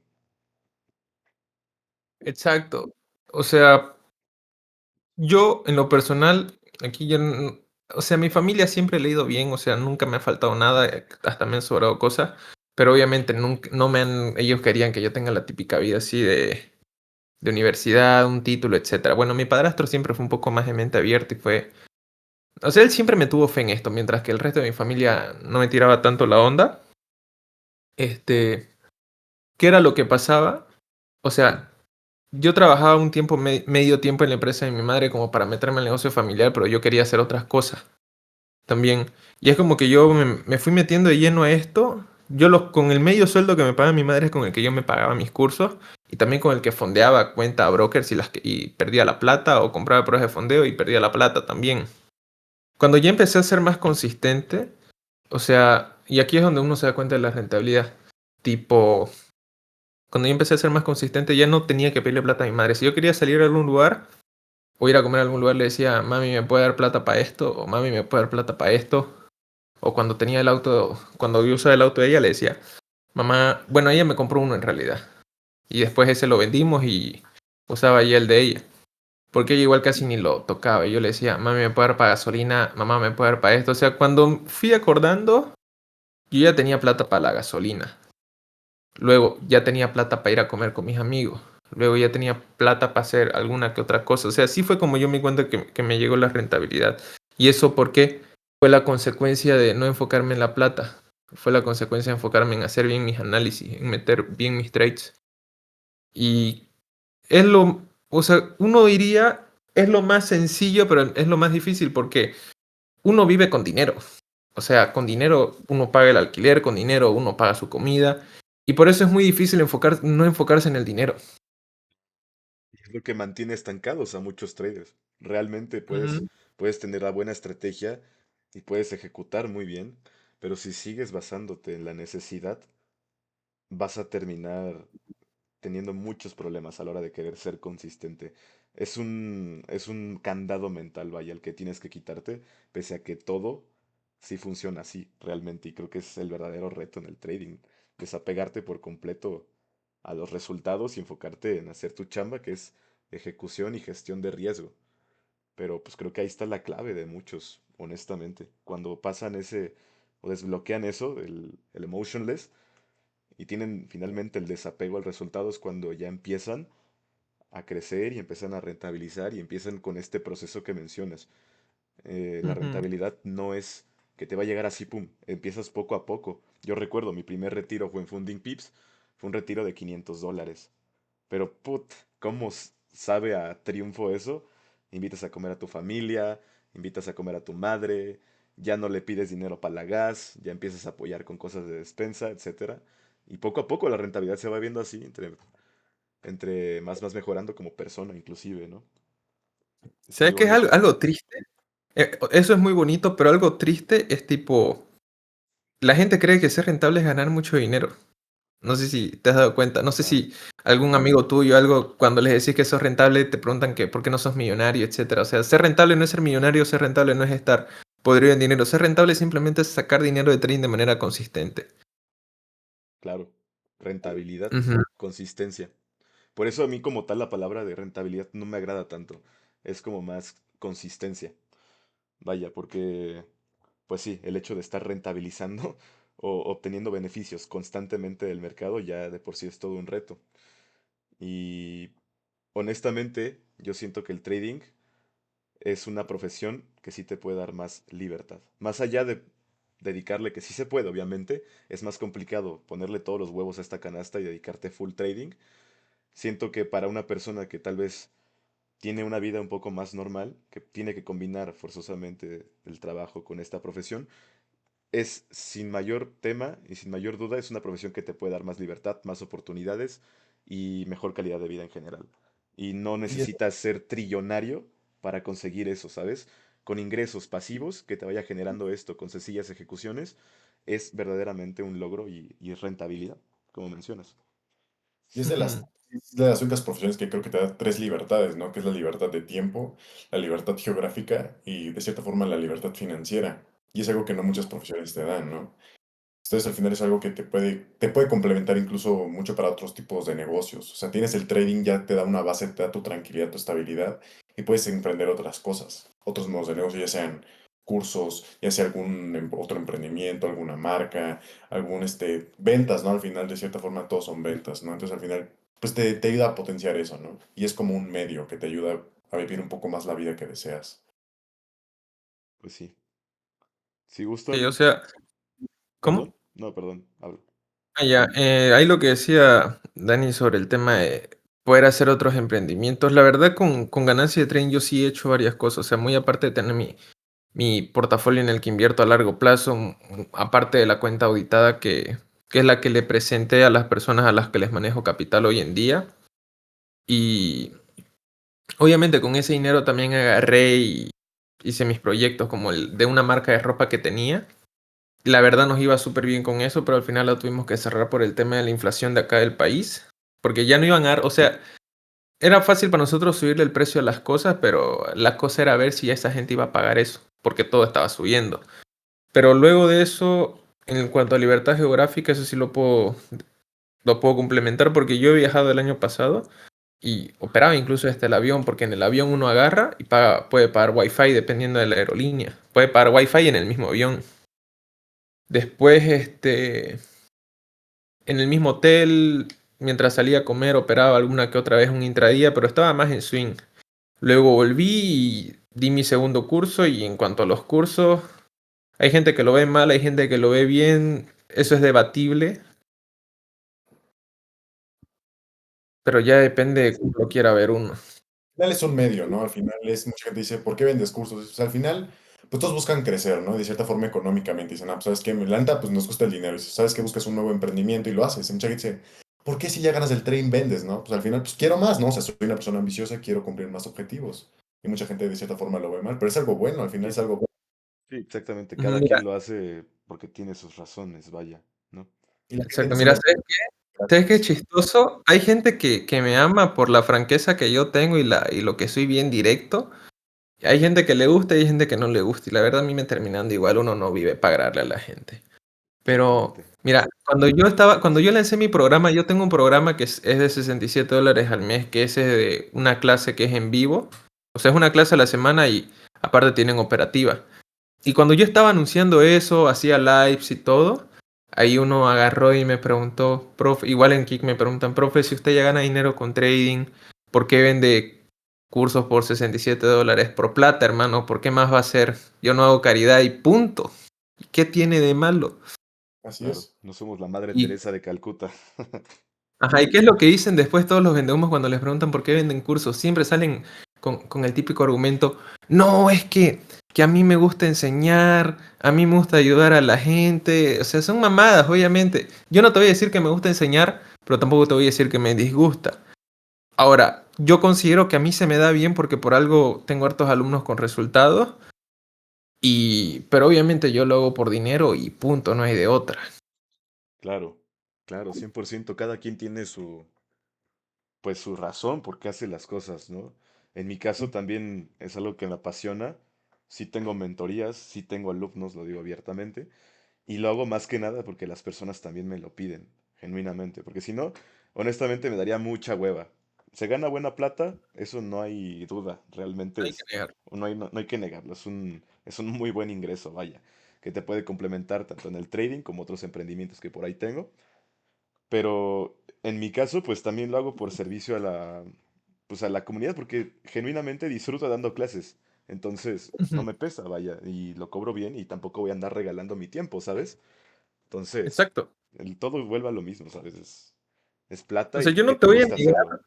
Exacto. O sea, yo en lo personal, aquí yo, o sea, mi familia siempre le ha ido bien, o sea, nunca me ha faltado nada, hasta me han sobrado cosas, pero obviamente nunca, no me han, ellos querían que yo tenga la típica vida así de universidad, un título, etcétera. Bueno, mi padrastro siempre fue un poco más de mente abierta y fue, o sea, él siempre me tuvo fe en esto, mientras que el resto de mi familia no me tiraba tanto la onda. Este, ¿Qué era lo que pasaba? O sea, yo trabajaba un tiempo, medio tiempo en la empresa de mi madre como para meterme al negocio familiar, pero yo quería hacer otras cosas también. Y es como que yo me fui metiendo de lleno a esto. Con el medio sueldo que me paga mi madre es con el que yo me pagaba mis cursos y también con el que fondeaba cuenta a brokers y perdía la plata o compraba pruebas de fondeo y perdía la plata también. Cuando ya empecé a ser más consistente, o sea, y aquí es donde uno se da cuenta de la rentabilidad. Tipo, cuando yo empecé a ser más consistente ya no tenía que pedirle plata a mi madre. Si yo quería salir a algún lugar o ir a comer a algún lugar, le decía, mami, ¿me puede dar plata para esto? O mami, ¿me puede dar plata para esto? O cuando tenía el auto, cuando yo usaba el auto de ella, le decía, mamá, bueno, ella me compró uno en realidad. Y después ese lo vendimos y usaba ya el de ella. Porque ella igual casi ni lo tocaba. Y yo le decía, mami, ¿me puede dar para gasolina? Mamá, ¿me puede dar para esto? O sea, cuando fui acordando, yo ya tenía plata para la gasolina. Luego ya tenía plata para ir a comer con mis amigos. Luego ya tenía plata para hacer alguna que otra cosa. O sea, así fue como yo me di cuenta que me llegó la rentabilidad. ¿Y eso por qué? Fue la consecuencia de no enfocarme en la plata. Fue la consecuencia de enfocarme en hacer bien mis análisis, en meter bien mis trades. Y es o sea, uno diría, es lo más sencillo, pero es lo más difícil porque uno vive con dinero. O sea, con dinero uno paga el alquiler, con dinero uno paga su comida. Y por eso es muy difícil no enfocarse en el dinero. Y es lo que mantiene estancados a muchos traders. Realmente Ujú, puedes tener la buena estrategia y puedes ejecutar muy bien, pero si sigues basándote en la necesidad, vas a terminar teniendo muchos problemas a la hora de querer ser consistente. Es un candado mental, vaya, el que tienes que quitarte, pese a que todo sí funciona así, realmente. Y creo que es el verdadero reto en el trading, desapegarte por completo a los resultados y enfocarte en hacer tu chamba, que es ejecución y gestión de riesgo. Pero pues creo que ahí está la clave de muchos, honestamente. Cuando pasan ese o desbloquean eso, el emotionless, y tienen finalmente el desapego al resultado es cuando ya empiezan a crecer y empiezan a rentabilizar y empiezan con este proceso que mencionas. La ujú. rentabilidad no es que te va a llegar así, pum, empiezas poco a poco. Yo recuerdo, mi primer retiro fue en Funding Pips, fue un retiro de $500. Pero put, ¿cómo sabe a triunfo eso? Invitas a comer a tu familia, invitas a comer a tu madre, ya no le pides dinero para la gas, ya empiezas a apoyar con cosas de despensa, etcétera. Y poco a poco la rentabilidad se va viendo así, entre entre más mejorando como persona, inclusive, ¿no? Es muy ¿Sabes qué es bonito. algo triste? Eso es muy bonito, pero algo triste es tipo, la gente cree que ser rentable es ganar mucho dinero. No sé si te has dado cuenta, no sé Claro, si algún amigo tuyo, algo, cuando les decís que sos rentable, te preguntan que por qué no sos millonario, etcétera. O sea, ser rentable no es ser millonario, ser rentable no es estar podrido en dinero. Ser rentable simplemente es sacar dinero de trading de manera consistente. claro. Rentabilidad, Ujú. consistencia. Por eso a mí como tal la palabra de rentabilidad no me agrada tanto. Es como más consistencia. Vaya, porque, pues sí, el hecho de estar rentabilizando o obteniendo beneficios constantemente del mercado ya de por sí es todo un reto. Y honestamente, yo siento que el trading es una profesión que sí te puede dar más libertad. Más allá de dedicarle, que sí se puede, obviamente, es más complicado ponerle todos los huevos a esta canasta y dedicarte full trading. Siento que para una persona que tal vez tiene una vida un poco más normal, que tiene que combinar forzosamente el trabajo con esta profesión, es sin mayor tema y sin mayor duda, es una profesión que te puede dar más libertad, más oportunidades y mejor calidad de vida en general. Y no Y necesitas ser trillonario para conseguir eso, ¿sabes? Con ingresos pasivos que te vaya generando esto con sencillas ejecuciones, es verdaderamente un logro y rentabilidad, como mencionas. Y es de las únicas profesiones que creo que te da tres libertades, ¿no? Que es la libertad de tiempo, la libertad geográfica y de cierta forma la libertad financiera. Y es algo que no muchas profesiones te dan, ¿no? Entonces al final es algo que te puede complementar incluso mucho para otros tipos de negocios. O sea, tienes el trading, ya te da una base, te da tu tranquilidad, tu estabilidad y puedes emprender otras cosas, otros modos de negocio, ya sean cursos, ya sea algún otro emprendimiento, alguna marca, ventas, ¿no? Al final, de cierta forma, todos son ventas, ¿no? Entonces al final, pues te ayuda a potenciar eso, ¿no? Y es como un medio que te ayuda a vivir un poco más la vida que deseas. Pues sí. Si Sí, o gustan, sea, ¿cómo? perdón, no, perdón, hablo. Ah, ya, ahí lo que decía Dani sobre el tema de poder hacer otros emprendimientos. La verdad, con ganancia de trading yo sí he hecho varias cosas. O sea, muy aparte de tener mi portafolio en el que invierto a largo plazo, aparte de la cuenta auditada que es la que le presenté a las personas a las que les manejo capital hoy en día. Y obviamente con ese dinero también agarré y hice mis proyectos como el de una marca de ropa que tenía. La verdad nos iba súper bien con eso, pero al final lo tuvimos que cerrar por el tema de la inflación de acá del país. Porque ya no iban a dar, o sea, era fácil para nosotros subirle el precio a las cosas, pero la cosa era ver si esa gente iba a pagar eso, porque todo estaba subiendo. Pero luego de eso, en cuanto a libertad geográfica, eso sí lo puedo complementar porque yo he viajado el año pasado y operaba incluso desde el avión, porque en el avión uno agarra y puede pagar wifi dependiendo de la aerolínea. Puede pagar wifi en el mismo avión. Después, en el mismo hotel, mientras salía a comer, operaba alguna que otra vez un intradía, pero estaba más en swing. Luego volví y di mi segundo curso y en cuanto a los cursos, hay gente que lo ve mal, hay gente que lo ve bien, eso es debatible, pero ya depende de cómo lo quiera ver uno. Al final es un medio, ¿no? Al final es, mucha gente dice, ¿por qué vendes cursos? Pues al final, pues todos buscan crecer, ¿no? De cierta forma económicamente. Dicen, ah, pues sabes qué, la neta, pues nos gusta el dinero. Y si sabes que buscas un nuevo emprendimiento y lo haces. Y mucha gente dice, ¿por qué si ya ganas el tren vendes, no? Pues al final, pues quiero más, ¿no? O sea, soy una persona ambiciosa, quiero cumplir más objetivos. Y mucha gente de cierta forma lo ve mal, pero es algo bueno, al final es Sí, algo bueno. sí, exactamente. Cada Mira, quien lo hace porque tiene sus razones, vaya, ¿no? Y la gente exacto, no se mira, da ¿sabes qué es gracias. chistoso? Hay gente que me ama por la franqueza que yo tengo y lo que soy bien directo. Hay gente que le gusta y hay gente que no le gusta. Y la verdad a mí me terminando igual, uno no vive para agradarle a la gente. Pero Exactamente. mira, cuando yo lancé mi programa, yo tengo un programa que es de $67 al mes, que es de una clase que es en vivo. O sea, es una clase a la semana y aparte tienen operativa. Y cuando yo estaba anunciando eso, hacía lives y todo, ahí uno agarró y me preguntó, profe, igual en Kik me preguntan, profe, si usted ya gana dinero con trading, ¿por qué vende cursos por $67 por plata, hermano? ¿Por qué más va a hacer? Yo no hago caridad y punto. ¿Qué tiene de malo? Así Claro, es. no somos la Madre Y, Teresa de Calcuta. ajá, ¿y qué es lo que dicen después todos los vendehumos cuando les preguntan por qué venden cursos? Siempre salen con el típico argumento, no, es que a mí me gusta enseñar, a mí me gusta ayudar a la gente, o sea, son mamadas, obviamente. Yo no te voy a decir que me gusta enseñar, pero tampoco te voy a decir que me disgusta. Ahora, yo considero que a mí se me da bien porque por algo tengo hartos alumnos con resultados, pero obviamente yo lo hago por dinero y punto, no hay de otra. Claro, claro, 100%. Cada quien tiene pues su razón por qué hace las cosas, ¿no? En mi caso también es algo que me apasiona. Sí tengo mentorías, sí tengo alumnos, lo digo abiertamente. Y lo hago más que nada porque las personas también me lo piden, genuinamente. Porque si no, honestamente me daría mucha hueva. Se gana buena plata, eso no hay duda. Realmente Hay que negar. no hay que negarlo. Es un muy buen ingreso, vaya, que te puede complementar tanto en el trading como otros emprendimientos que por ahí tengo. Pero en mi caso, pues también lo hago por servicio pues a la comunidad, porque genuinamente disfruto dando clases. Entonces, no Ujú. me pesa, vaya, y lo cobro bien y tampoco voy a andar regalando mi tiempo, ¿sabes? Entonces, Exacto. el todo vuelve a lo mismo, ¿sabes? Es O plata sea, y yo que no te te voy a gusta negar. hacerlo.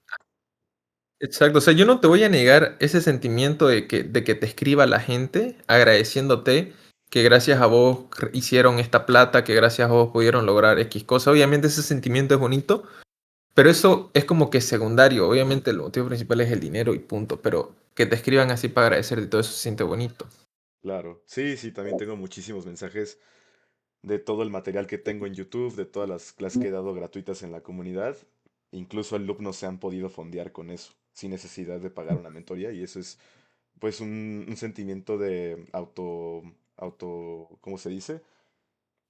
Exacto, o sea, yo no te voy a negar ese sentimiento de que te escriba la gente agradeciéndote que gracias a vos hicieron esta plata, que gracias a vos pudieron lograr X cosa. Obviamente ese sentimiento es bonito, pero eso es como que secundario. Obviamente el motivo principal es el dinero y punto, pero que te escriban así para agradecerte y todo eso se siente bonito. Claro. Sí, sí, también tengo muchísimos mensajes de todo el material que tengo en YouTube, de todas las clases que he dado gratuitas en la comunidad. Incluso alumnos se han podido fondear con eso, sin necesidad de pagar una mentoría, y eso es pues un sentimiento de ¿cómo se dice?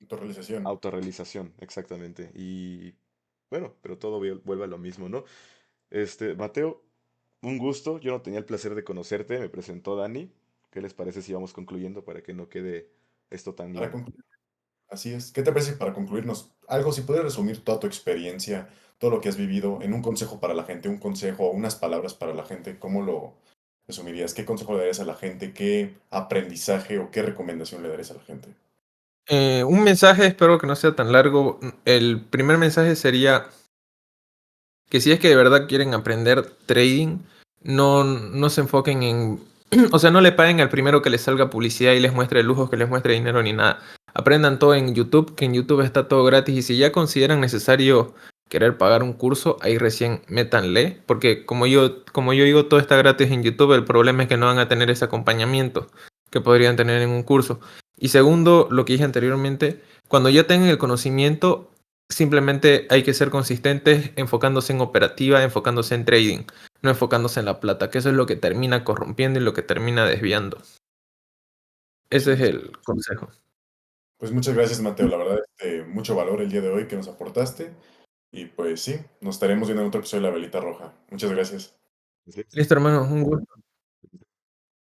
Autorrealización. Autorrealización, exactamente. Y bueno, pero todo vuelve a lo mismo, ¿no? Mateo, un gusto. Yo no tenía el placer de conocerte, me presentó Dani. ¿Qué les parece si vamos concluyendo para que no quede esto tan Para largo? concluir, así es. ¿Qué te parece para concluirnos? Algo, si puedes resumir toda tu experiencia, todo lo que has vivido en un consejo para la gente, un consejo, unas palabras para la gente, ¿cómo lo resumirías? ¿Qué consejo le darías a la gente? ¿Qué aprendizaje o qué recomendación le darías a la gente? Un mensaje, espero que no sea tan largo. El primer mensaje sería que si es que de verdad quieren aprender trading, no se enfoquen en, o sea, no le paguen al primero que les salga publicidad y les muestre lujos, que les muestre dinero ni nada. Aprendan todo en YouTube, que en YouTube está todo gratis y si ya consideran necesario querer pagar un curso, ahí recién métanle, porque como yo digo, todo está gratis en YouTube, el problema es que no van a tener ese acompañamiento que podrían tener en un curso. Y segundo, lo que dije anteriormente, cuando ya tengan el conocimiento, simplemente hay que ser consistentes enfocándose en operativa, enfocándose en trading, no enfocándose en la plata, que eso es lo que termina corrompiendo y lo que termina desviando. Ese Sí, es el consejo. pues muchas gracias, Mateo. La verdad, mucho valor el día de hoy que nos aportaste. Y pues sí, nos estaremos viendo en otro episodio de La Velita Roja. Muchas gracias. ¿Sí? Listo, hermano, un gusto.